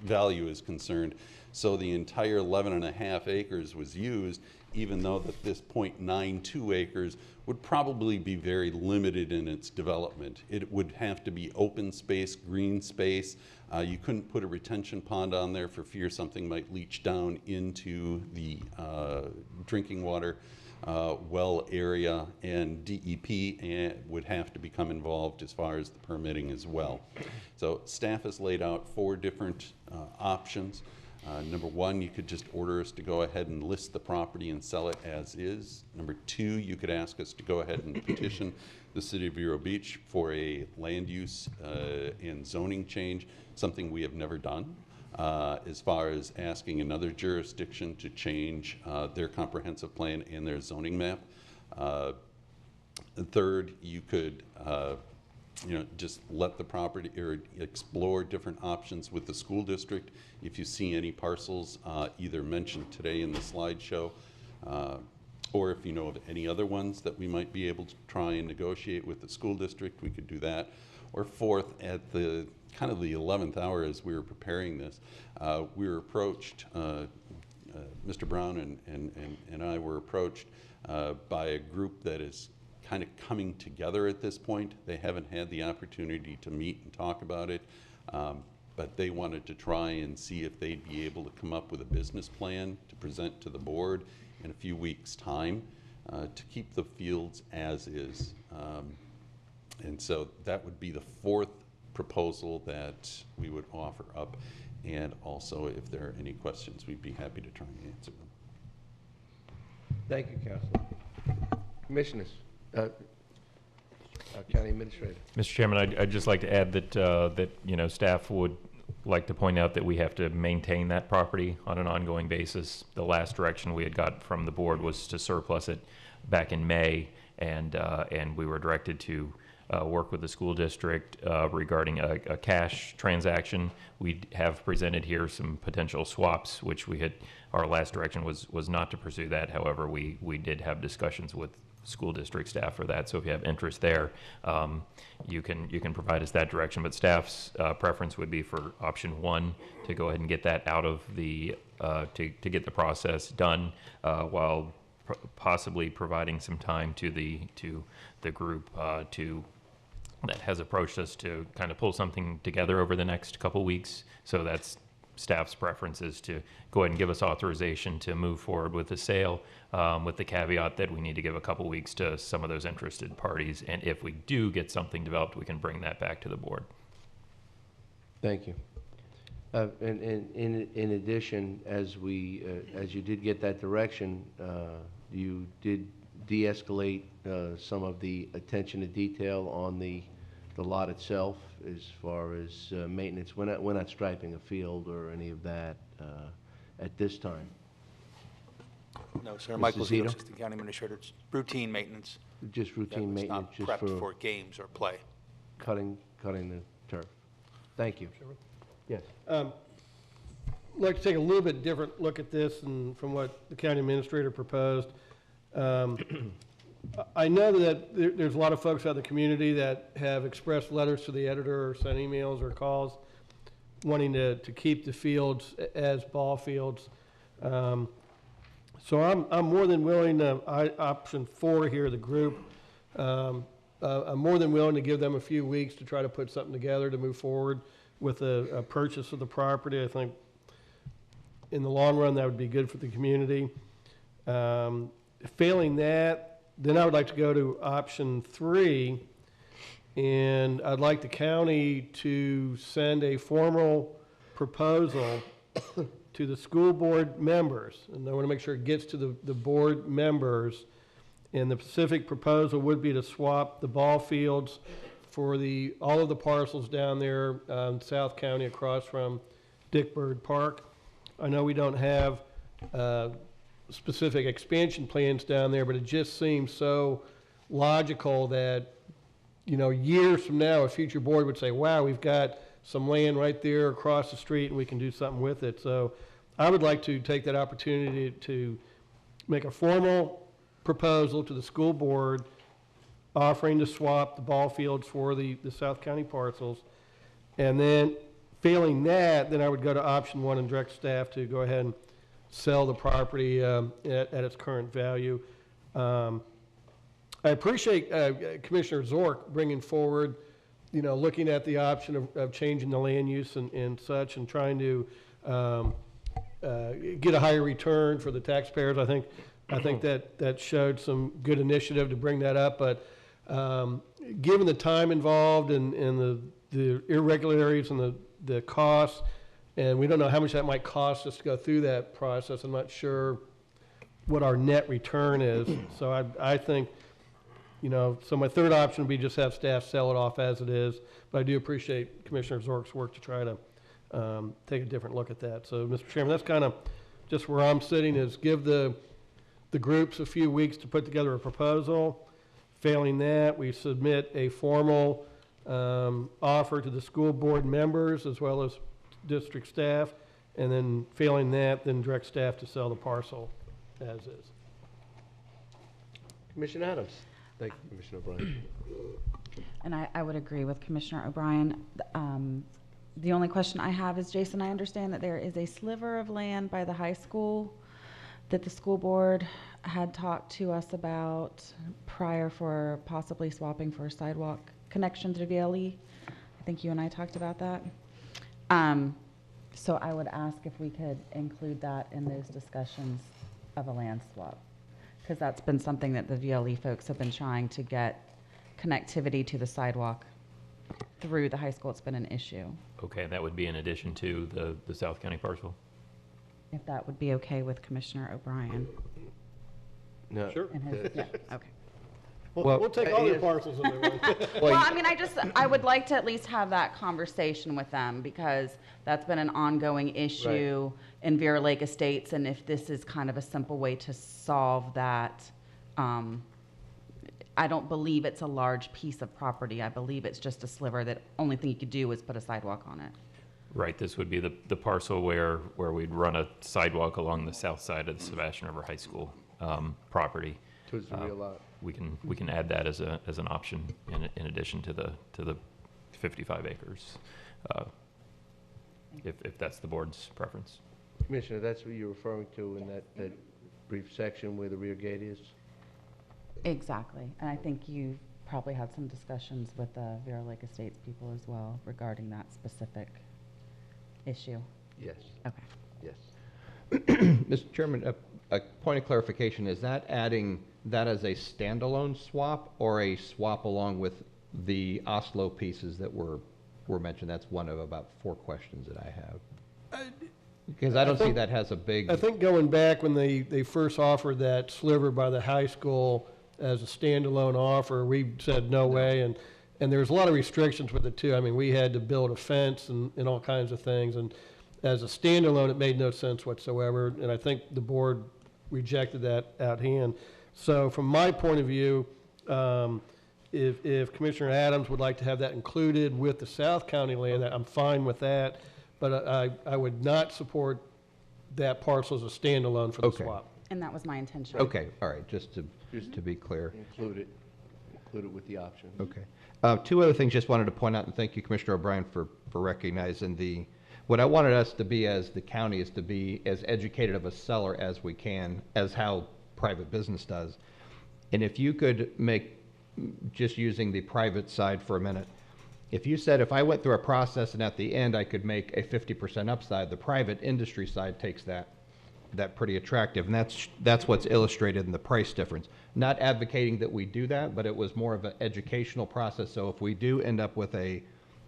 value is concerned. So the entire 11.5 acres was used, even though that this 0.92 acres would probably be very limited in its development. It would have to be open space, green space. You couldn't put a retention pond on there for fear something might leach down into the drinking water well area, and DEP would have to become involved as far as the permitting as well. So staff has laid out 4 different options. Number 1, you could just order us to go ahead and list the property and sell it as is. Number 2, you could ask us to go ahead and petition the City of Vero Beach for a land use and zoning change, something we have never done. As far as asking another jurisdiction to change their comprehensive plan and their zoning map. Third, you could just let the property or explore different options with the school district. If you see any parcels either mentioned today in the slideshow or if you know of any other ones that we might be able to try and negotiate with the school district, we could do that. Or fourth, at the kind of the 11th hour as we were preparing this, we were approached, Mr. Brown and I were approached by a group that is kind of coming together at this point. They haven't had the opportunity to meet and talk about it, but they wanted to try and see if they'd be able to come up with a business plan to present to the board in a few weeks' time to keep the fields as is. And so that would be the fourth proposal that we would offer up. And also, if there are any questions, we'd be happy to try and answer them. Thank you, Councilor. Commissioners, County Administrator. Mr. Chairman, I'd just like to add that staff would like to point out that we have to maintain that property on an ongoing basis. The last direction we had got from the board was to surplus it back in May, and we were directed to work with the school district regarding a cash transaction. We have presented here some potential swaps, which our last direction was not to pursue that. However, we did have discussions with school district staff for that. So if you have interest there, you can provide us that direction. But staff's preference would be for option one, to go ahead and get that out of the, to get the process done while possibly providing some time to the group that has approached us to kind of pull something together over the next couple weeks. So that's staff's preference, is to go ahead and give us authorization to move forward with the sale, with the caveat that we need to give a couple weeks to some of those interested parties. And if we do get something developed, we can bring that back to the board. Thank you. And in addition, as you did get that direction, you did de-escalate some of the attention to detail on the lot itself, as far as maintenance. We're not striping a field or any of that at this time. No, sir. Mr. Michael Zito, Zito? Assistant County Administrator. It's routine maintenance. Just routine It's maintenance, not just prepped for games or play. cutting the turf. Thank you. Yes. I'd like to take a little bit different look at this and from what the county administrator proposed. I know that there's a lot of folks out in the community that have expressed letters to the editor or sent emails or calls wanting to keep the fields as ball fields. So I'm more than willing to, option 4 here, the group, I'm more than willing to give them a few weeks to try to put something together to move forward with a purchase of the property. I think in the long run that would be good for the community. Failing that, then I would like to go to option 3, and I'd like the county to send a formal proposal to the school board members, and I want to make sure it gets to the board members. And the specific proposal would be to swap the ball fields for all of the parcels down there in South County across from Dick Bird Park. I know we don't have specific expansion plans down there, but it just seems so logical that, years from now, a future board would say, wow, we've got some land right there across the street and we can do something with it. So I would like to take that opportunity to make a formal proposal to the school board offering to swap the ball fields for the South County parcels. And then failing that, then I would go to option 1 and direct staff to go ahead and sell the property at its current value. I appreciate Commissioner Zork bringing forward, looking at the option of changing the land use and such, and trying to get a higher return for the taxpayers. I think that showed some good initiative to bring that up. But given the time involved and the irregularities and the costs, and we don't know how much that might cost us to go through that process. I'm not sure what our net return is. So I think, so my third option would be just have staff sell it off as it is. But I do appreciate Commissioner Zork's work to try to take a different look at that. So, Mr. Chairman, that's kind of just where I'm sitting, is give the groups a few weeks to put together a proposal. Failing that, we submit a formal offer to the school board members as well as district staff, and then failing that, then direct staff to sell the parcel as is. Commissioner Adams. Thank you, Commissioner O'Brien. And I would agree with Commissioner O'Brien. The only question I have is, Jason, I understand that there is a sliver of land by the high school that the school board had talked to us about prior for possibly swapping for a sidewalk connection to VLE. I think you and I talked about that. So I would ask if we could include that in those discussions of a land swap, because that's been something that the VLE folks have been trying to get connectivity to the sidewalk through the high school. It's been an issue. Okay, and that would be in addition to the South County parcel? If that would be okay with Commissioner O'Brien. No. Sure. And his, yeah, okay. We'll take all their parcels in there. Well, I mean, I would like to at least have that conversation with them, because that's been an ongoing issue in Vera Lake Estates, and if this is kind of a simple way to solve that, I don't believe it's a large piece of property. I believe it's just a sliver that only thing you could do is put a sidewalk on it. Right, this would be the parcel where we'd run a sidewalk along the south side of the Sebastian River High School property. Towards the real lot. We can add that as an option in addition to the 55 acres, if that's the board's preference. Commissioner, that's what you're referring to in that brief section where the rear gate is? Exactly, and I think you probably had some discussions with the Vera Lake Estates people as well regarding that specific issue. Yes. Okay. Yes. Mr. Chairman, a point of clarification, is that adding that as a standalone swap or a swap along with the Oslo pieces that were mentioned? That's one of about 4 questions that I have. Because I don't see that has a big... I think going back when they first offered that sliver by the high school as a standalone offer, we said no way, and there's a lot of restrictions with it too. I mean, we had to build a fence and all kinds of things, and as a standalone, it made no sense whatsoever, and I think the board rejected that out hand. So from my point of view, if Commissioner Adams would like to have that included with the South County land, I'm fine with that, but I would not support that parcel as a standalone for the swap. And that was my intention. Okay, all right, just to be clear. Include it with the option. Okay. 2 other things just wanted to point out, and thank you, Commissioner O'Brien, for recognizing what I wanted us to be as the county is to be as educated of a seller as we can, as how private business does. And if you could make, just using the private side for a minute, if you said if I went through a process and at the end I could make a 50% upside, the private industry side takes that pretty attractive, and that's what's illustrated in the price difference. Not advocating that we do that, but it was more of an educational process. So if we do end up with a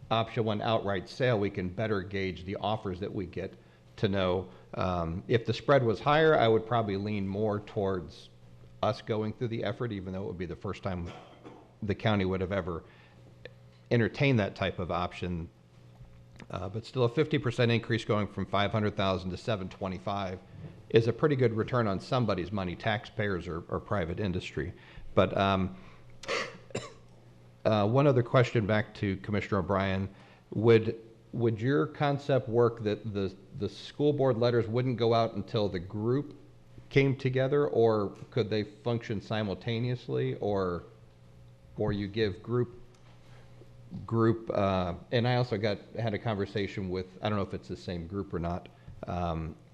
option 1 outright sale, we can better gauge the offers that we get to know. If the spread was higher, I would probably lean more towards us going through the effort, even though it would be the first time the county would have ever entertained that type of option. But still, a 50% increase going from $500,000 to $725,000 is a pretty good return on somebody's money, taxpayers or private industry. But one other question back to Commissioner O'Brien. Would your concept work that the school board letters wouldn't go out until the group came together, or could they function simultaneously, or you give group and I also had a conversation with, I don't know if it's the same group or not,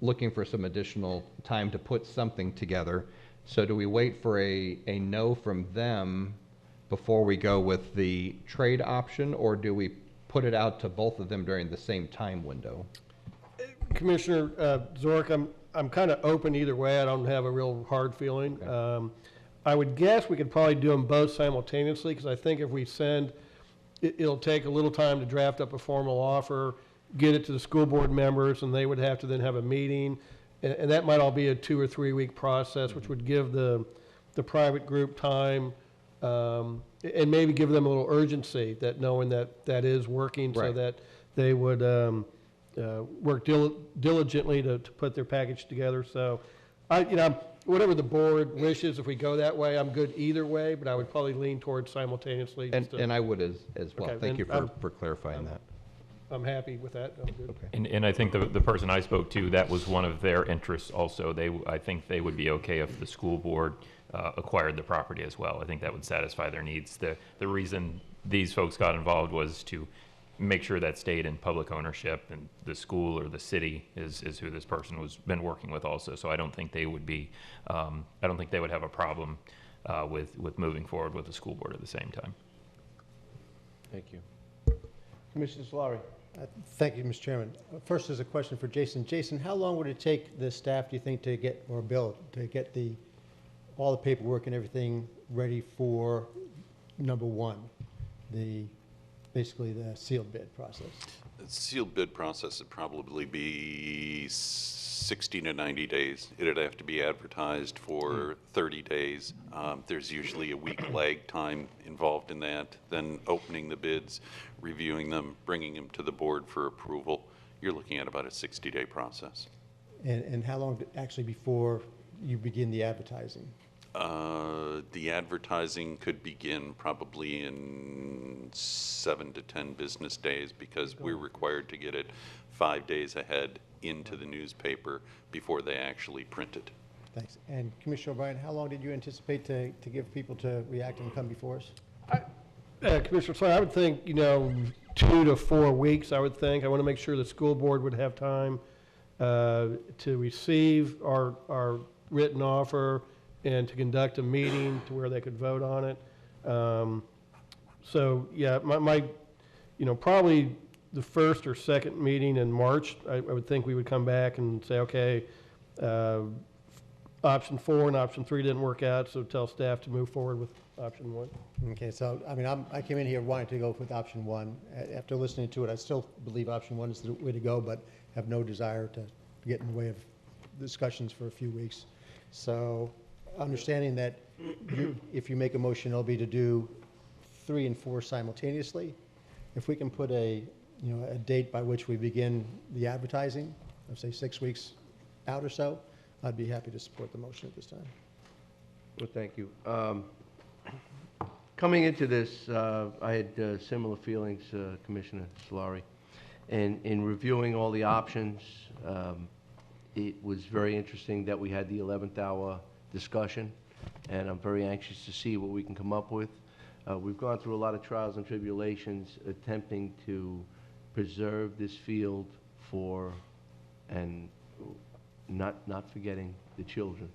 looking for some additional time to put something together. So do we wait for a no from them before we go with the trade option, or do we put it out to both of them during the same time window? Commissioner Zork, I'm kind of open either way. I don't have a real hard feeling. Okay. I would guess we could probably do them both simultaneously, because I think if we send, it'll take a little time to draft up a formal offer, get it to the school board members, and they would have to then have a meeting, and that might all be a 2 or 3 week process, which would give the private group time, and maybe give them a little urgency, that knowing that is working, right, so that they would work diligently to put their package together. So, whatever the board wishes, if we go that way, I'm good either way, but I would probably lean towards simultaneously. And I would as well. Okay, thank you for clarifying that. I'm happy with that. I'm good. Okay. And I think the person I spoke to, that was one of their interests also. I think they would be okay if the school board acquired the property as well. I think that would satisfy their needs. The reason these folks got involved was to make sure that stayed in public ownership, and the school or the city is who this person was been working with also. So I don't think they would be, I don't think they would have a problem with moving forward with the school board at the same time. Thank you. Commissioner Solari. Thank you, Mr. Chairman. First is a question for Jason. Jason, how long would it take the staff, do you think, to get, or Bill, to get all the paperwork and everything ready for number one, basically the sealed bid process? The sealed bid process would probably be 60 to 90 days. It'd have to be advertised for 30 days. There's usually a week lag time involved in that. Then opening the bids, reviewing them, bringing them to the board for approval. You're looking at about a 60-day process. And how long actually before you begin the advertising? The advertising could begin probably in 7 to 10 business days, because we're required to get it 5 days ahead into the newspaper before they actually print it. Thanks. And Commissioner O'Brien, how long did you anticipate to give people to react and come before us? Commissioner Slater, I would think, 2 to 4 weeks, I would think. I want to make sure the school board would have time to receive our written offer and to conduct a meeting to where they could vote on it. So, yeah, probably the first or second meeting in March, I would think we would come back and say, okay, option 4 and option 3 didn't work out, so tell staff to move forward with option 1. Okay, so, I came in here wanting to go with option 1. After listening to it, I still believe option 1 is the way to go, but have no desire to get in the way of discussions for a few weeks. So, understanding that if you make a motion, it'll be to do 3 and 4 simultaneously. If we can put a date by which we begin the advertising, of say 6 weeks out or so, I'd be happy to support the motion at this time. Well, thank you. Coming into this, I had similar feelings, Commissioner Solari. And in reviewing all the options, it was very interesting that we had the 11th hour discussion, and I'm very anxious to see what we can come up with. We've gone through a lot of trials and tribulations attempting to preserve this field and not forgetting the children,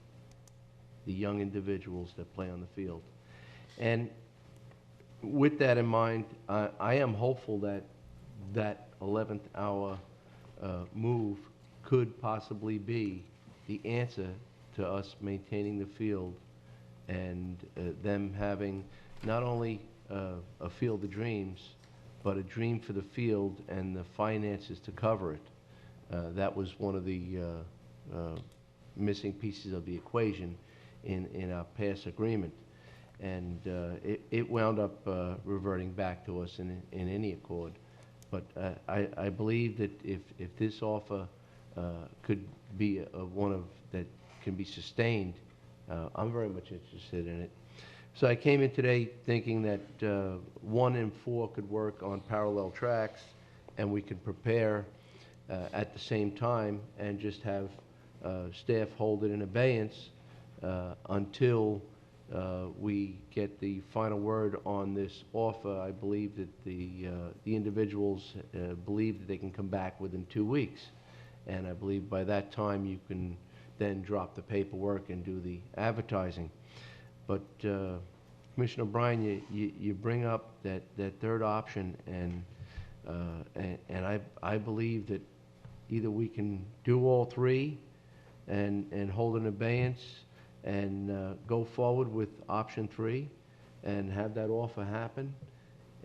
the young individuals that play on the field. And with that in mind, I am hopeful that that 11th hour move could possibly be the answer to us maintaining the field and them having not only a field of dreams, but a dream for the field and the finances to cover it. That was one of the missing pieces of the equation in our past agreement. And it wound up reverting back to us in any accord. But I believe that if this offer could be one that can be sustained, I'm very much interested in it. So I came in today thinking that 1 and 4 could work on parallel tracks, and we could prepare at the same time and just have staff hold it in abeyance until we get the final word on this offer. I believe that the individuals believe that they can come back within 2 weeks. And I believe by that time you can then drop the paperwork and do the advertising. But Commissioner O'Brien, you bring up that third option, and I believe that either we can do all 3 and hold an abeyance and go forward with option 3 and have that offer happen,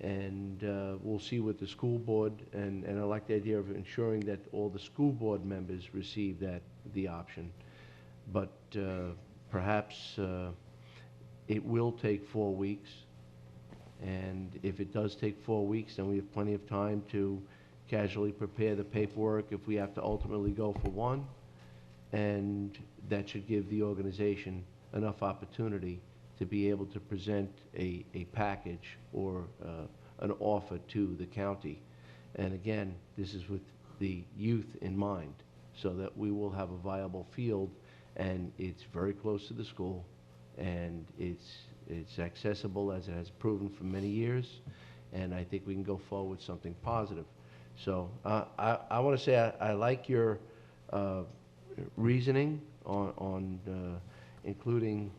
and we'll see what the school board, and I like the idea of ensuring that all the school board members receive the option. But perhaps it will take 4 weeks, and if it does take 4 weeks, then we have plenty of time to casually prepare the paperwork if we have to ultimately go for 1, and that should give the organization enough opportunity to be able to present a package or an offer to the county. And again, this is with the youth in mind, so that we will have a viable field, and it's very close to the school. and it's accessible as it has proven for many years, and I think we can go forward with something positive. So I want to say I like your reasoning on including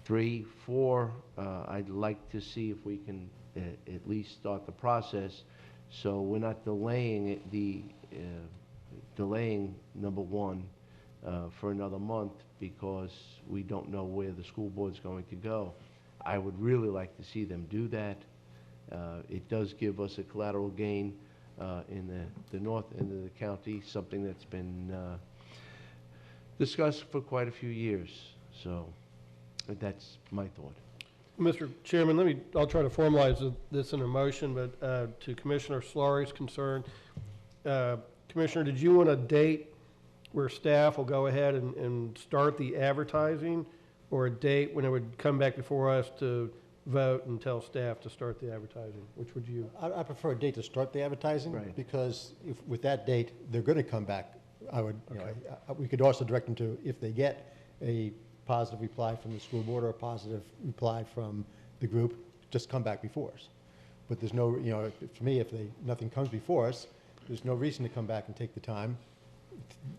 3, 4. I'd like to see if we can at least start the process, so we're not delaying it, delaying number 1 for another month because we don't know where the school board's going to go. I would really like to see them do that. It does give us a collateral gain in the north end of the county, something that's been discussed for quite a few years. So that's my thought. Mr. Chairman, I'll try to formalize this in a motion, but to Commissioner Solari's concern, Commissioner, did you want a date where staff will go ahead and start the advertising, or a date when it would come back before us to vote and tell staff to start the advertising? Which would you? I prefer a date to start the advertising. Right. Because if, with that date, they're going to come back. I would, you know, we could also direct them to, if they get a positive reply from the school board or a positive reply from the group, just come back before us. But there's no, you know, for me, if nothing comes before us, there's no reason to come back and take the time.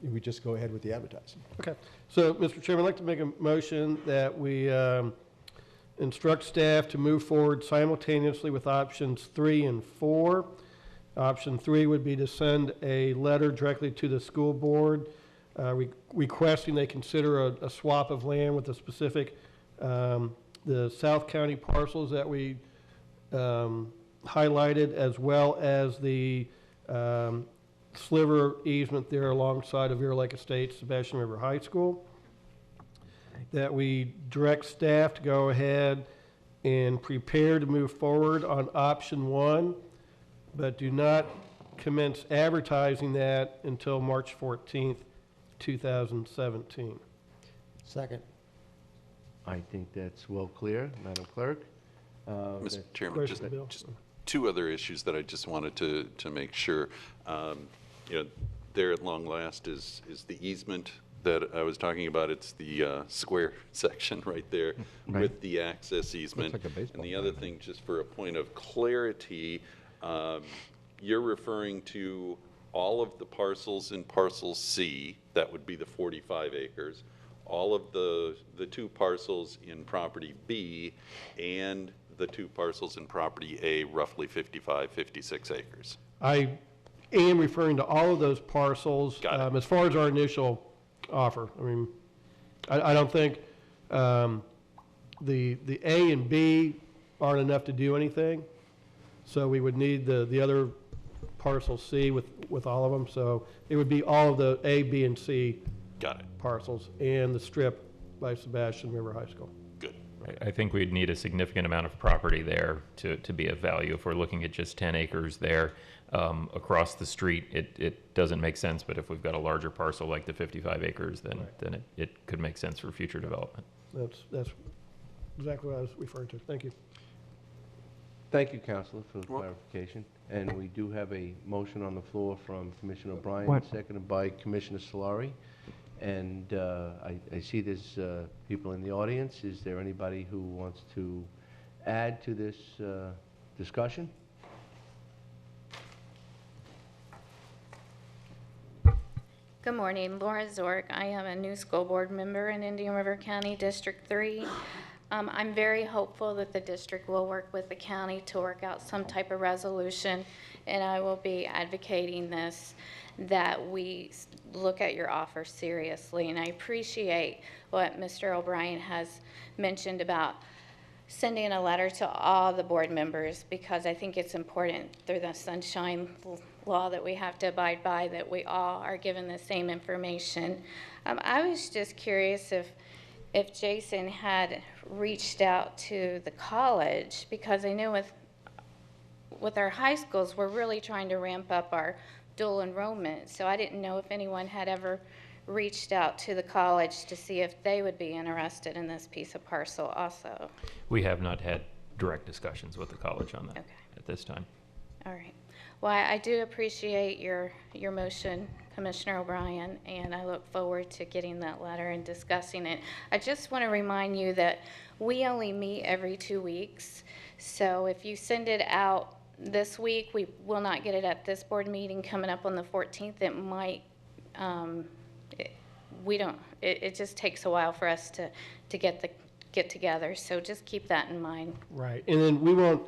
We just go ahead with the advertising. Okay. So, Mr. Chairman, I'd like to make a motion that we instruct staff to move forward simultaneously with options 3 and 4. Option 3 would be to send a letter directly to the school board requesting they consider a swap of land with the specific, the South County parcels that we highlighted, as well as the sliver easement there alongside of Ear Lake Estates, Sebastian River High School. That we direct staff to go ahead and prepare to move forward on option 1, but do not commence advertising that until March 14th, 2017. Second. I think that's well clear, Madam Clerk. Mr. Chairman, Question, Bill? just 2 other issues that I just wanted to make sure. You know, there at long last is the easement that I was talking about. It's the square section right there with the access easement. Looks like a baseball And the other thing, just for a point of clarity, you're referring to all of the parcels in parcel C, that would be the 45 acres, all of the 2 parcels in property B, and the 2 parcels in property A, roughly 55, 56 acres. I am referring to all of those parcels. Got it. As far as our initial offer, I mean, I don't think the A and B aren't enough to do anything, so we would need the other parcel C with all of them. So it would be all of the A, B, and C Got it. parcels and the strip by Sebastian River High School. Good. I think we'd need a significant amount of property there to be of value. If we're looking at just 10 acres there, across the street, it doesn't make sense, but if we've got a larger parcel like the 55 acres, then it could make sense for future development. That's exactly what I was referring to. Thank you. Thank you, Counselor, for the clarification. And we do have a motion on the floor from Commissioner O'Brien, What? seconded by Commissioner Solari. And I see there's people in the audience. Is there anybody who wants to add to this discussion? Good morning, Laura Zork. I am a new school board member in Indian River County District 3. I'm very hopeful that the district will work with the county to work out some type of resolution, and I will be advocating this, that we look at your offer seriously. And I appreciate what Mr. O'Brien has mentioned about sending a letter to all the board members, because I think it's important through the sunshine law that we have to abide by that we all are given the same information. I was just curious if Jason had reached out to the college, because I know with our high schools, we're really trying to ramp up our dual enrollment. So I didn't know if anyone had ever reached out to the college to see if they would be interested in this piece of parcel also. We have not had direct discussions with the college on that at this time. All right. Well, I do appreciate your motion Commissioner O'Brien, and I look forward to getting that letter and discussing it. I just want to remind you that we only meet every 2 weeks, so if you send it out this week, we will not get it at this board meeting coming up on the 14th. It might, it just takes a while for us to get together, so just keep that in mind. Right, and then we won't,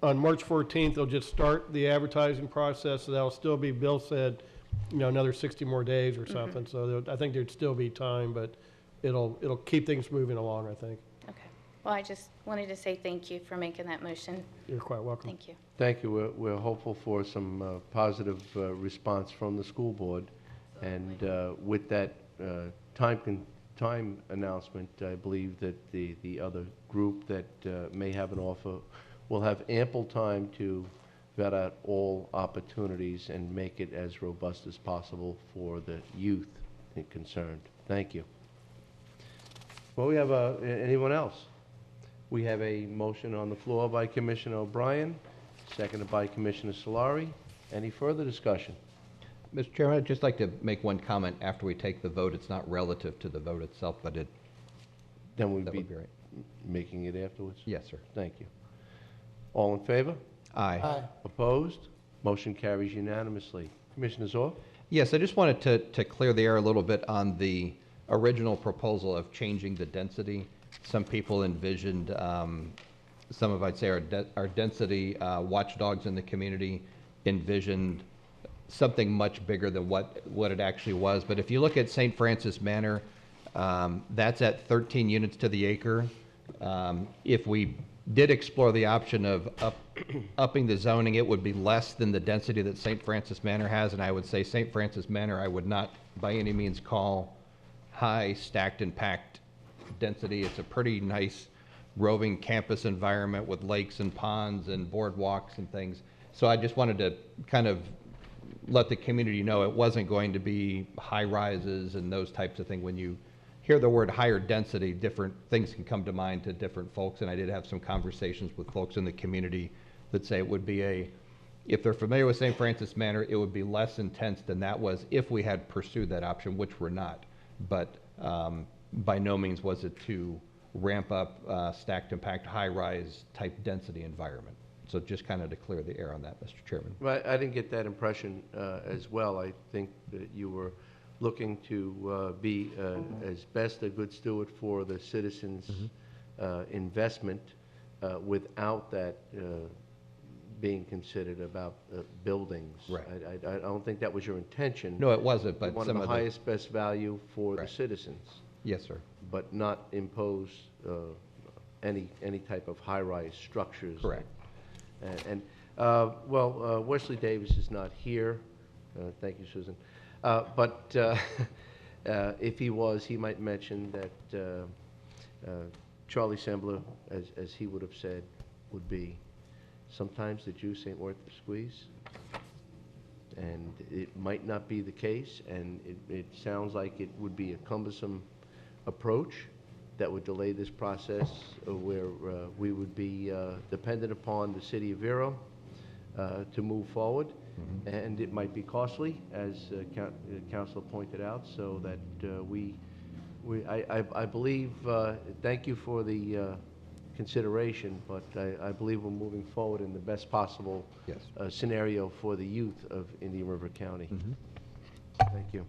on March 14th, they'll just start the advertising process, so that'll still be, Bill said, another 60 more days or something, so I think there'd still be time, but it'll keep things moving along, I think. Okay. Well, I just wanted to say thank you for making that motion. You're quite welcome. Thank you. Thank you. We're hopeful for some positive response from the school board. And with that time announcement, I believe that the other group that may have an offer will have ample time to vet out all opportunities and make it as robust as possible for the youth concerned. Thank you. Well, we have anyone else? We have a motion on the floor by Commissioner O'Brien, seconded by Commissioner Solari. Any further discussion? Mr. Chairman, I'd just like to make one comment after we take the vote. It's not relative to the vote itself, but Then we'd that be would be right. making it afterwards? Yes, sir. Thank you. All in favor? Aye. Opposed? Motion carries unanimously. Commissioner Zorc? Yes, I just wanted to clear the air a little bit on the original proposal of changing the density. Some people envisioned, some of, I'd say, our density watchdogs in the community envisioned something much bigger than what it actually was. But if you look at St. Francis Manor, that's at 13 units to the acre. If we did explore the option of upping the zoning, it would be less than the density that St. Francis Manor has, and I would say St. Francis Manor I would not by any means call high stacked and packed density. It's a pretty nice roving campus environment with lakes and ponds and boardwalks and things. So I just wanted to kind of let the community know it wasn't going to be high rises and those types of things. When you hear the word higher density, different things can come to mind to different folks, and I did have some conversations with folks in the community that say it would be if they're familiar with St. Francis Manor, it would be less intense than that was if we had pursued that option, which we're not. But by no means was it to ramp up stacked and packed high-rise type density environment. So just kind of to clear the air on that, Mr. Chairman. Well, I didn't get that impression as well. I think that you were looking to be as best a good steward for the citizens' investment without that being considered about buildings. Right. I don't think that was your intention. No, it wasn't, but You wanted some the of the... highest, best value for the Right. citizens, Yes, sir. but not impose any type of high-rise structures. Correct. Wesley Davis is not here. Thank you, Susan. But if he was, he might mention that Charlie Sembler, as he would have said, would be, sometimes the juice ain't worth the squeeze. And it might not be the case, and it sounds like it would be a cumbersome approach that would delay this process where we would be dependent upon the city of Vero to move forward. And it might be costly, as Council pointed out, so that I believe, thank you for the consideration, but I believe we're moving forward in the best possible Yes. scenario for the youth of Indian River County. Thank you.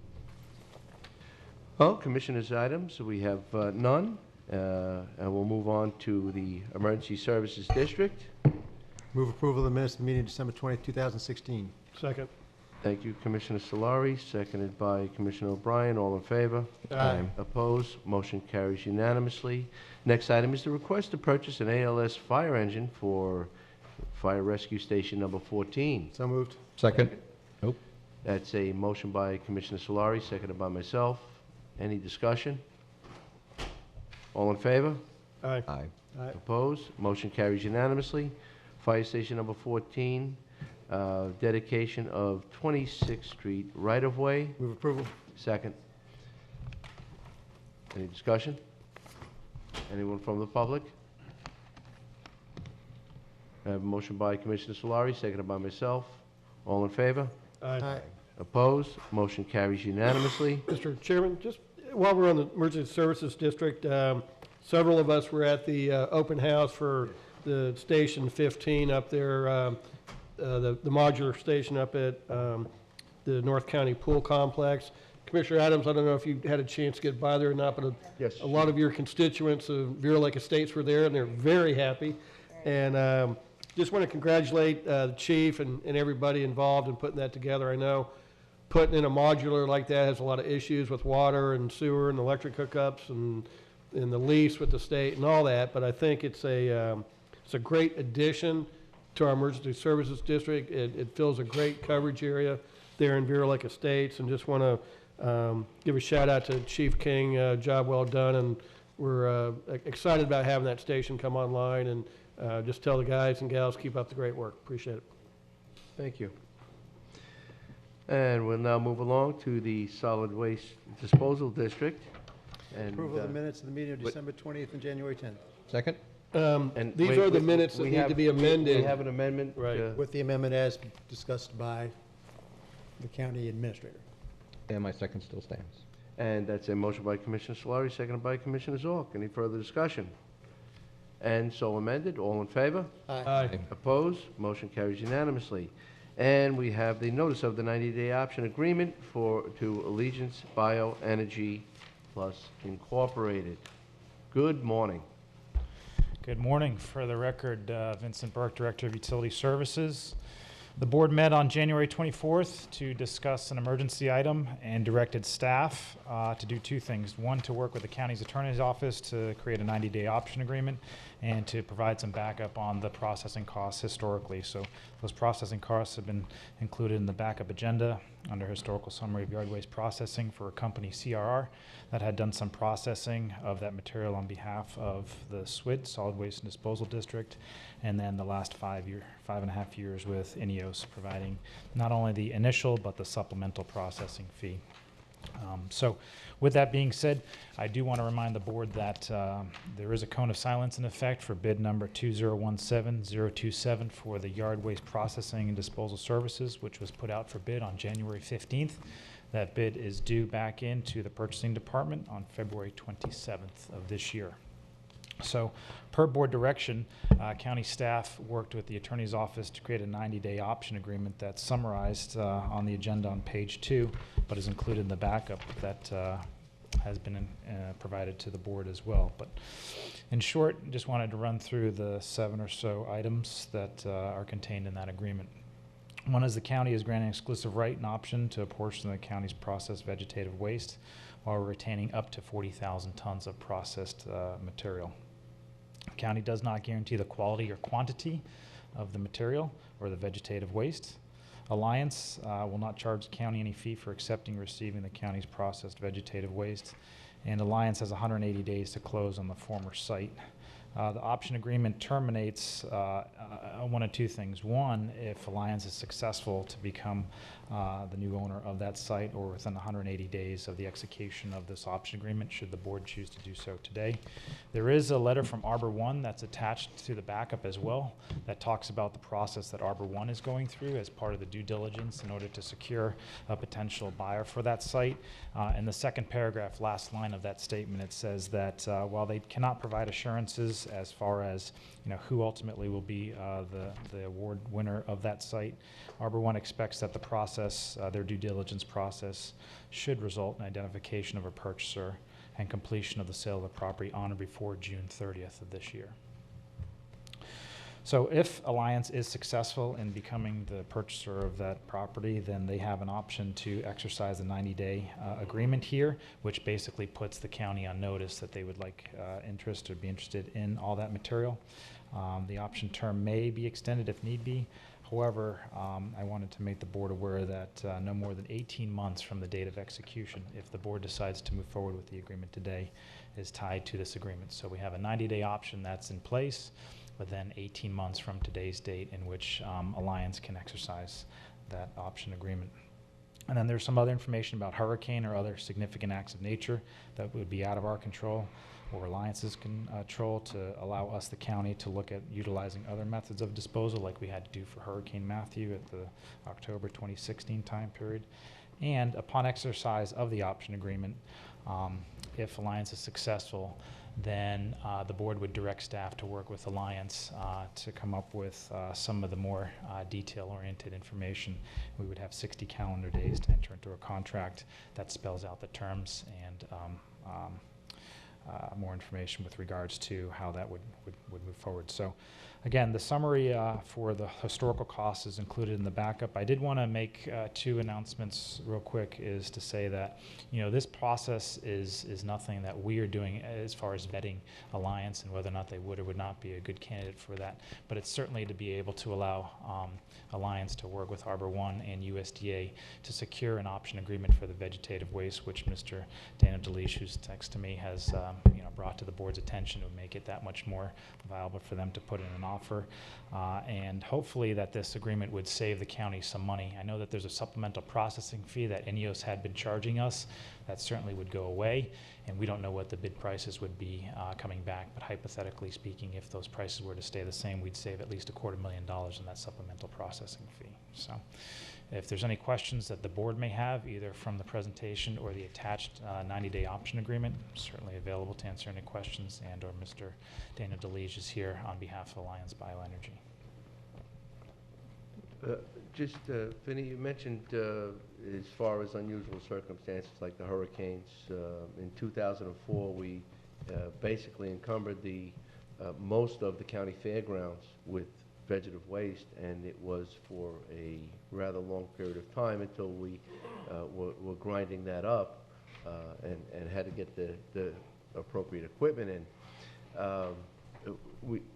Well, Commissioners' items, we have none. And we'll move on to the Emergency Services District. Move approval of the minutes of the meeting December 20th, 2016. Second. Thank you, Commissioner Solari, seconded by Commissioner O'Brien. All in favor? Aye. Opposed? Motion carries unanimously. Next item is the request to purchase an ALS fire engine for Fire Rescue Station number 14. So moved. Second. Nope. That's a motion by Commissioner Solari, seconded by myself. Any discussion? All in favor? Aye. Aye. Aye. Opposed? Motion carries unanimously. Fire Station number 14, dedication of 26th Street right-of-way. Move approval. Second. Any discussion? Anyone from the public? I have a motion by Commissioner Solari, seconded by myself. All in favor? Aye. Aye. Opposed? Motion carries unanimously. Mr. Chairman, just while we're on the Emergency Services District, several of us were at the open house for the Station 15 up there, the modular station up at the North County Pool Complex. Commissioner Adams, I don't know if you had a chance to get by there or not, but Yes. a lot of your constituents of Vero Lake Estates were there, and they're very happy. And just want to congratulate the chief and everybody involved in putting that together. I know putting in a modular like that has a lot of issues with water and sewer and electric hookups and the lease with the state and all that, but I think it's a great addition to our Emergency Services District. It fills a great coverage area there in Vero Lake Estates, and just want to give a shout out to Chief King. Job well done, and we're excited about having that station come online, and just tell the guys and gals keep up the great work. Appreciate it. Thank you. And we'll now move along to the Solid Waste Disposal District. And, Approval of the minutes of the meeting of December 20th and January 10th. Second? and These wait, are the wait, minutes that we need have- to be we- amended. We have an amendment. Right. With the amendment as discussed by the county administrator. And my second still stands. And that's a motion by Commissioner Solari, seconded by Commissioner Zork. Any further discussion? And so amended. All in favor? Aye. Opposed? Motion carries unanimously. And we have the notice of the 90-day option agreement to Allegiance Bioenergy Plus Incorporated. Good morning. Good morning. For the record, Vincent Burke, Director of Utility Services. The board met on January 24th to discuss an emergency item and directed staff to do two things. One, to work with the county's attorney's office to create a 90-day option agreement and to provide some backup on the processing costs historically. So those processing costs have been included in the backup agenda under historical summary of yard waste processing for a company CRR that had done some processing of that material on behalf of the SWID, Solid Waste and Disposal District, and then the last 5.5 years with INEOS, providing not only the initial but the supplemental processing fee. So with that being said, I do want to remind the board that there is a cone of silence in effect for bid number 2017027 for the yard waste processing and disposal services, which was put out for bid on January 15th. That bid is due back into the purchasing department on February 27th of this year. So per board direction, county staff worked with the attorney's office to create a 90-day option agreement that's summarized on the agenda on page 2, but is included in the backup that has been provided to the board as well. But in short, just wanted to run through the 7 or so items that are contained in that agreement. One is the county is granting exclusive right and option to a portion of the county's processed vegetative waste while retaining up to 40,000 tons of processed material. The county does not guarantee the quality or quantity of the material or the vegetative waste. Alliance will not charge the county any fee for accepting and receiving the county's processed vegetative waste, and Alliance has 180 days to close on the former site. The option agreement terminates one of two things. One, if Alliance is successful to become the new owner of that site, or within 180 days of the execution of this option agreement, should the board choose to do so today. There is a letter from Arbor One that's attached to the backup as well that talks about the process that Arbor One is going through as part of the due diligence in order to secure a potential buyer for that site. In the second paragraph, last line of that statement, it says that while they cannot provide assurances as far as who ultimately will be the award winner of that site, Arbor One expects that the process, their due diligence process, should result in identification of a purchaser and completion of the sale of the property on or before June 30th of this year. So if Alliance is successful in becoming the purchaser of that property, then they have an option to exercise a 90-day agreement here, which basically puts the county on notice that they would like interest or be interested in all that material. The option term may be extended if need be. However, I wanted to make the board aware that no more than 18 months from the date of execution, if the board decides to move forward with the agreement today, is tied to this agreement. So we have a 90-day option that's in place, but then 18 months from today's date in which Alliance can exercise that option agreement. And then there's some other information about hurricane or other significant acts of nature that would be out of our control or Alliance's control to allow us, the county, to look at utilizing other methods of disposal like we had to do for Hurricane Matthew at the October 2016 time period. And upon exercise of the option agreement, if Alliance is successful, then the board would direct staff to work with Alliance to come up with some of the more detail-oriented information. We would have 60 calendar days to enter into a contract that spells out the terms and more information with regards to how that would move forward. So again, the summary for the historical costs is included in the backup. I did want to make two announcements real quick, is to say that, you know, this process is nothing that we are doing as far as vetting Alliance and whether or not they would or would not be a good candidate for that, but it's certainly to be able to allow Alliance to work with Arbor One and USDA to secure an option agreement for the vegetative waste, which Mr. Dana DeLeach, who's next to me, has brought to the board's attention to make it that much more viable for them to put in an offer. And hopefully that this agreement would save the county some money. I know that there's a supplemental processing fee that INEOS had been charging us. That certainly would go away, and we don't know what the bid prices would be coming back, but hypothetically speaking, if those prices were to stay the same, we'd save at least $250,000 in that supplemental processing fee. So if there's any questions that the board may have, either from the presentation or the attached 90-day option agreement, I'm certainly available to answer any questions, and or Mr. Dana DeLeach is here on behalf of Alliance Bioenergy. Vinny, you mentioned as far as unusual circumstances like the hurricanes, in 2004 we basically encumbered most of the county fairgrounds with vegetative waste, and it was for a rather long period of time until we were grinding that up and had to get the appropriate equipment in.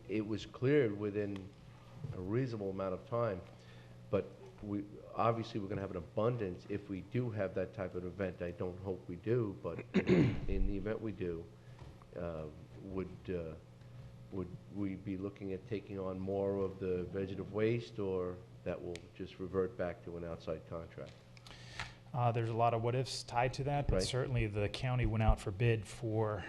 It was cleared within a reasonable amount of time, but obviously we're going to have an abundance if we do have that type of event. I don't hope we do, but in the event we do, would we be looking at taking on more of the vegetative waste, or that will just revert back to an outside contract? There's a lot of what-ifs tied to that, but Right. certainly the county went out for bid for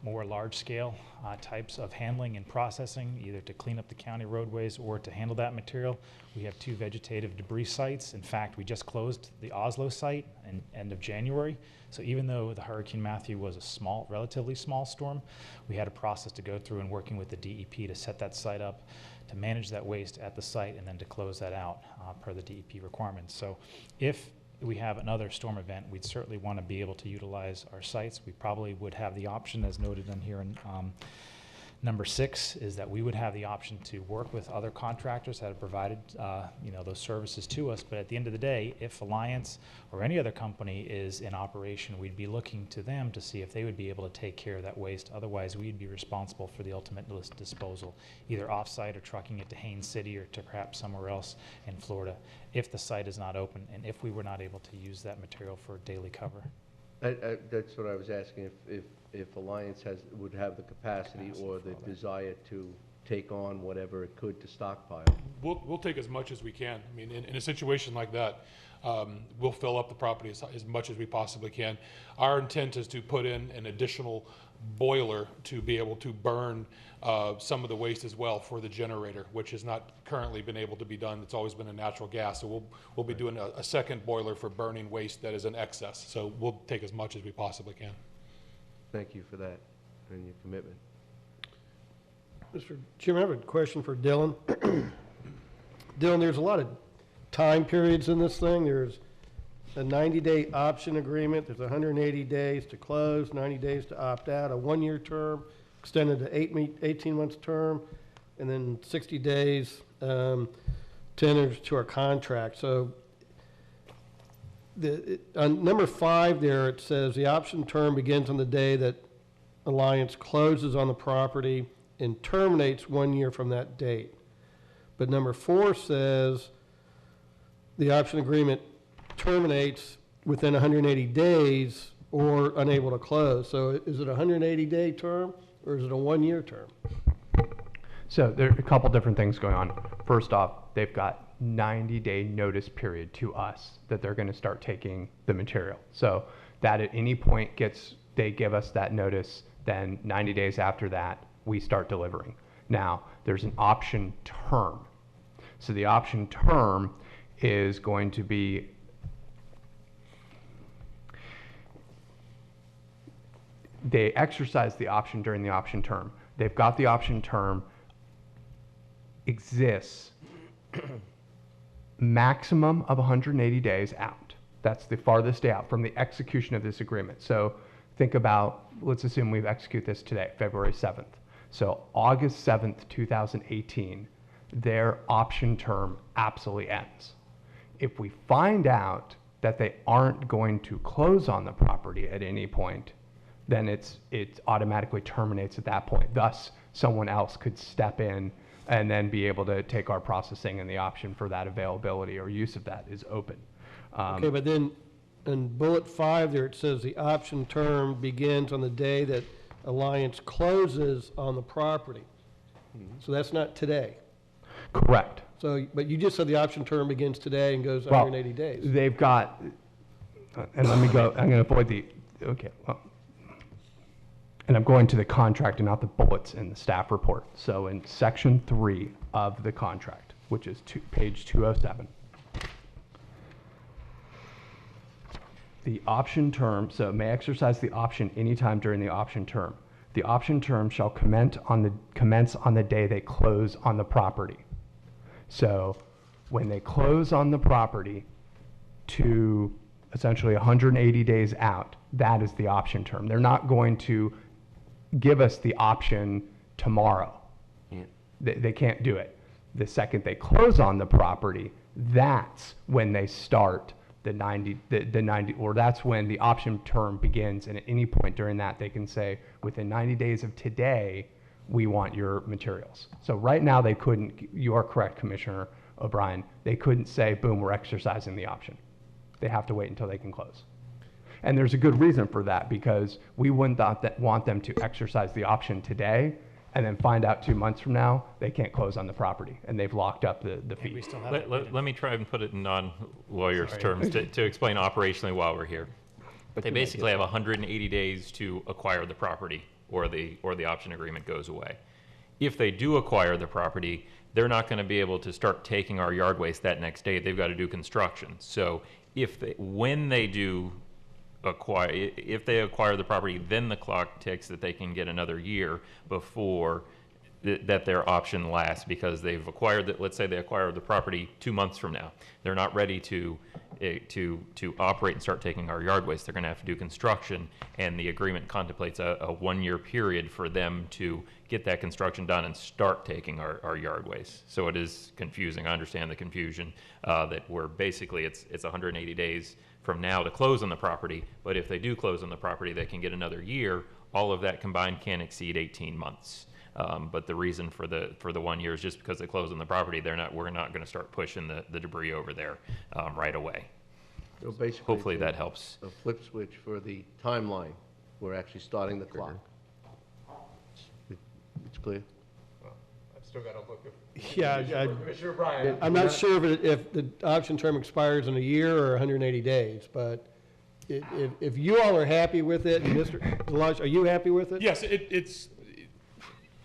more large-scale types of handling and processing, either to clean up the county roadways or to handle that material. We have 2 vegetative debris sites. In fact, we just closed the Oslo site in end of January. So even though the Hurricane Matthew was a relatively small storm, we had a process to go through in working with the DEP to set that site up, to manage that waste at the site, and then to close that out per the DEP requirements. So if we have another storm event, we'd certainly want to be able to utilize our sites. We probably would have the option, as noted in here in number 6, is that we would have the option to work with other contractors that have provided those services to us. But at the end of the day, if Alliance or any other company is in operation, we'd be looking to them to see if they would be able to take care of that waste. Otherwise, we'd be responsible for the ultimate disposal, either off-site or trucking it to Haines City or to perhaps somewhere else in Florida, if the site is not open and if we were not able to use that material for daily cover. That's what I was asking, if Alliance would have the capacity or the desire to take on whatever it could to stockpile. We'll take as much as we can. I mean, in a situation like that, we'll fill up the property as much as we possibly can. Our intent is to put in an additional boiler to be able to burn some of the waste as well for the generator, which has not currently been able to be done. It's always been a natural gas. So we'll be doing a second boiler for burning waste that is in excess. So we'll take as much as we possibly can. Thank you for that and your commitment. Mr. Chairman, I have a question for Dylan. Dylan, there's a lot of time periods in this thing. There's a 90-day option agreement. There's 180 days to close, 90 days to opt out, a 1-year term, extended to 18 months term, and then 60 days to enter to our contract. So on number 5 there, it says the option term begins on the day that Alliance closes on the property and terminates 1 year from that date. But number 4 says the option agreement terminates within 180 days or unable to close. So is it a 180-day term or is it a 1-year term? So there are a couple different things going on. First off, they've got 90-day notice period to us that they're going to start taking the material. So that at any point they give us that notice, then 90 days after that, we start delivering. Now, there's an option term. So the option term is going to be they exercise the option during the option term. They've got the option term exists maximum of 180 days out. That's the farthest day out from the execution of this agreement. So think about, let's assume we've executed this today, February 7th. So August 7th, 2018, their option term absolutely ends. If we find out that they aren't going to close on the property at any point, then it automatically terminates at that point. Thus, someone else could step in and then be able to take our processing, and the option for that availability or use of that is open. Okay, but then in bullet 5 there, it says the option term begins on the day that Alliance closes on the property. So that's not today. Correct. So, but you just said the option term begins today and goes Well, 180 days. They've got, and let me go, I'm going to avoid the, okay, well, and I'm going to the contract and not the bullets in the staff report. So in section 3 of the contract, which is page 207, the option term, so may exercise the option anytime during the option term. The option term shall commence on the day they close on the property. So when they close on the property to essentially 180 days out, that is the option term. They're not going to give us the option tomorrow. Yeah. They can't do it. The second they close on the property, that's when they start the 90, or that's when the option term begins. And at any point during that, they can say, within 90 days of today, we want your materials. So right now they couldn't, you are correct, Commissioner O'Brien, they couldn't say, boom, we're exercising the option. They have to wait until they can close. And there's a good reason for that, because we wouldn't want them to exercise the option today and then find out 2 months from now they can't close on the property and they've locked up the fee. Let me try and put it in non-lawyers terms to explain operationally while we're here. They basically have 180 days to acquire the property, or the option agreement goes away. If they do acquire the property, they're not going to be able to start taking our yard waste that next day. They've got to do construction. So when they do acquire, if they acquire the property, then the clock ticks that they can get another year before that their option lasts, because they've acquired it. Let's say they acquire the property 2 months from now. They're not ready to operate and start taking our yard waste. They're going to have to do construction, and the agreement contemplates a 1-year period for them to get that construction done and start taking our yard waste. So it is confusing. I understand the confusion that we're basically it's 180 days from now to close on the property, but if they do close on the property, they can get another year. All of that combined can't exceed 18 months. But the reason for the 1 year is just because they close on the property, we're not going to start pushing the debris over there right away. So basically, hopefully that helps. A flip switch for the timeline. We're actually starting the clock. It's clear? I've still got to look at. Yeah, Commissioner O'Brien. I'm not sure if the option term expires in a year or 180 days, but if you all are happy with it, and Mr. Deloche, are you happy with it? Yes, it's,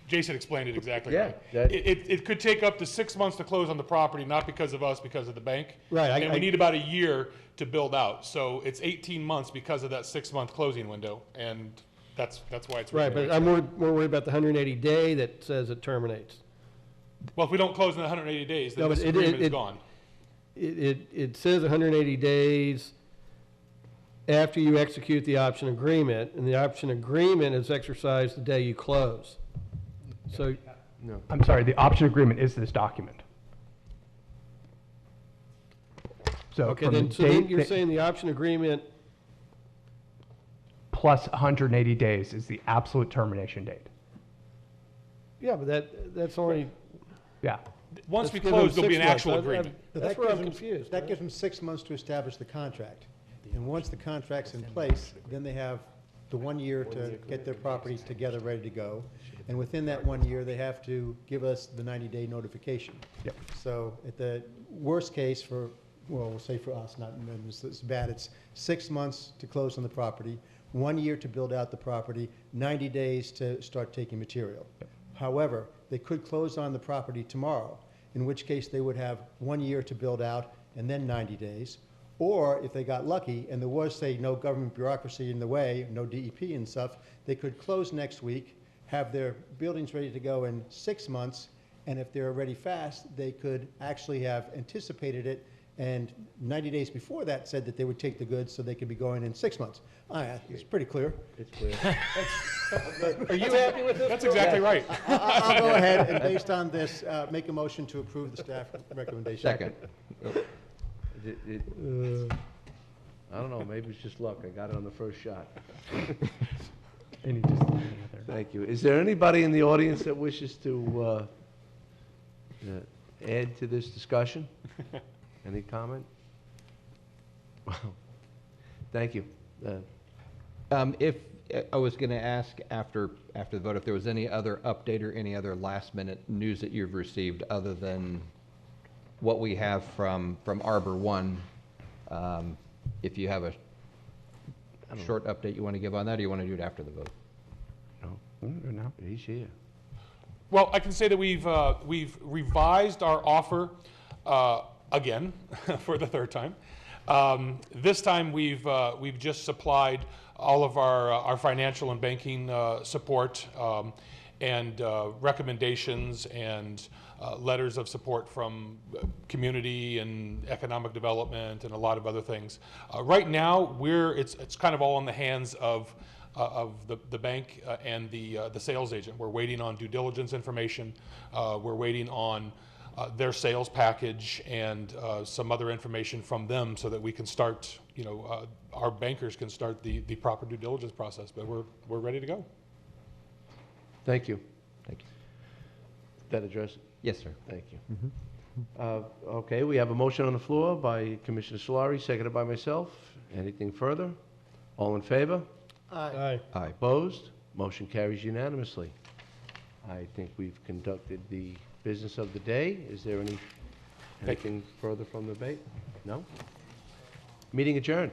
Jason explained it exactly Yeah, right. It could take up to 6 months to close on the property, not because of us, because of the bank. Right, And we need about a year to build out. So it's 18 months because of that 6-month closing window, and that's why it's. Right, but I'm more worried about the 180 day that says it terminates. Well, if we don't close in the 180 days, then No, but this agreement is gone. It says 180 days after you execute the option agreement, and the option agreement is exercised the day you close. So, No. I'm sorry, the option agreement is this document. So okay, from the then, so then date you're that- saying the option agreement, plus 180 days is the absolute termination date. yeah, but that's only. Yeah. Once Let's we give them close, there'll be 6 an months. actual agreement. That's where I'm confused. That gives them 6 months to establish the contract. And once the contract's in place, then they have the 1 year to get their properties together, ready to go. And within that 1 year, they have to give us the 90-day notification. Yep. So at the worst case for, well, we'll say for us, not it's bad, it's 6 months to close on the property, 1 year to build out the property, 90 days to start taking material. Yep. However, they could close on the property tomorrow, in which case they would have 1 year to build out and then 90 days. Or if they got lucky and there was, say, no government bureaucracy in the way, no DEP and stuff, they could close next week, have their buildings ready to go in 6 months, and if they're ready fast, they could actually have anticipated it and 90 days before that said that they would take the goods so they could be going in 6 months. It's pretty clear. It's clear. Are you happy with this? That's exactly right. I'll go ahead and based on this, make a motion to approve the staff recommendation. Second. I don't know, maybe it's just luck. I got it on the first shot. Any other? Thank you. Is there anybody in the audience that wishes to add to this discussion? Any comment? Thank you. If, I was going to ask after the vote, if there was any other update or any other last-minute news that you've received other than what we have from Arbor One. If you have a short update you want to give on that, or you want to do it after the vote? No, he's here. Well, I can say that we've revised our offer again for the third time. This time we've just supplied all of our financial and banking support and recommendations and letters of support from community and economic development and a lot of other things. Right now, it's kind of all in the hands of the bank and the sales agent. We're waiting on due diligence information. We're waiting on their sales package and some other information from them so that we can start, our bankers can start the proper due diligence process, but we're ready to go. Thank you. Thank you. That address? Yes, sir. Thank you. Okay, we have a motion on the floor by Commissioner Solari, seconded by myself. Anything further? All in favor? Aye. Aye. Opposed? Motion carries unanimously. I think we've conducted the business of the day. Is there anything further from the debate? No? Meeting adjourned.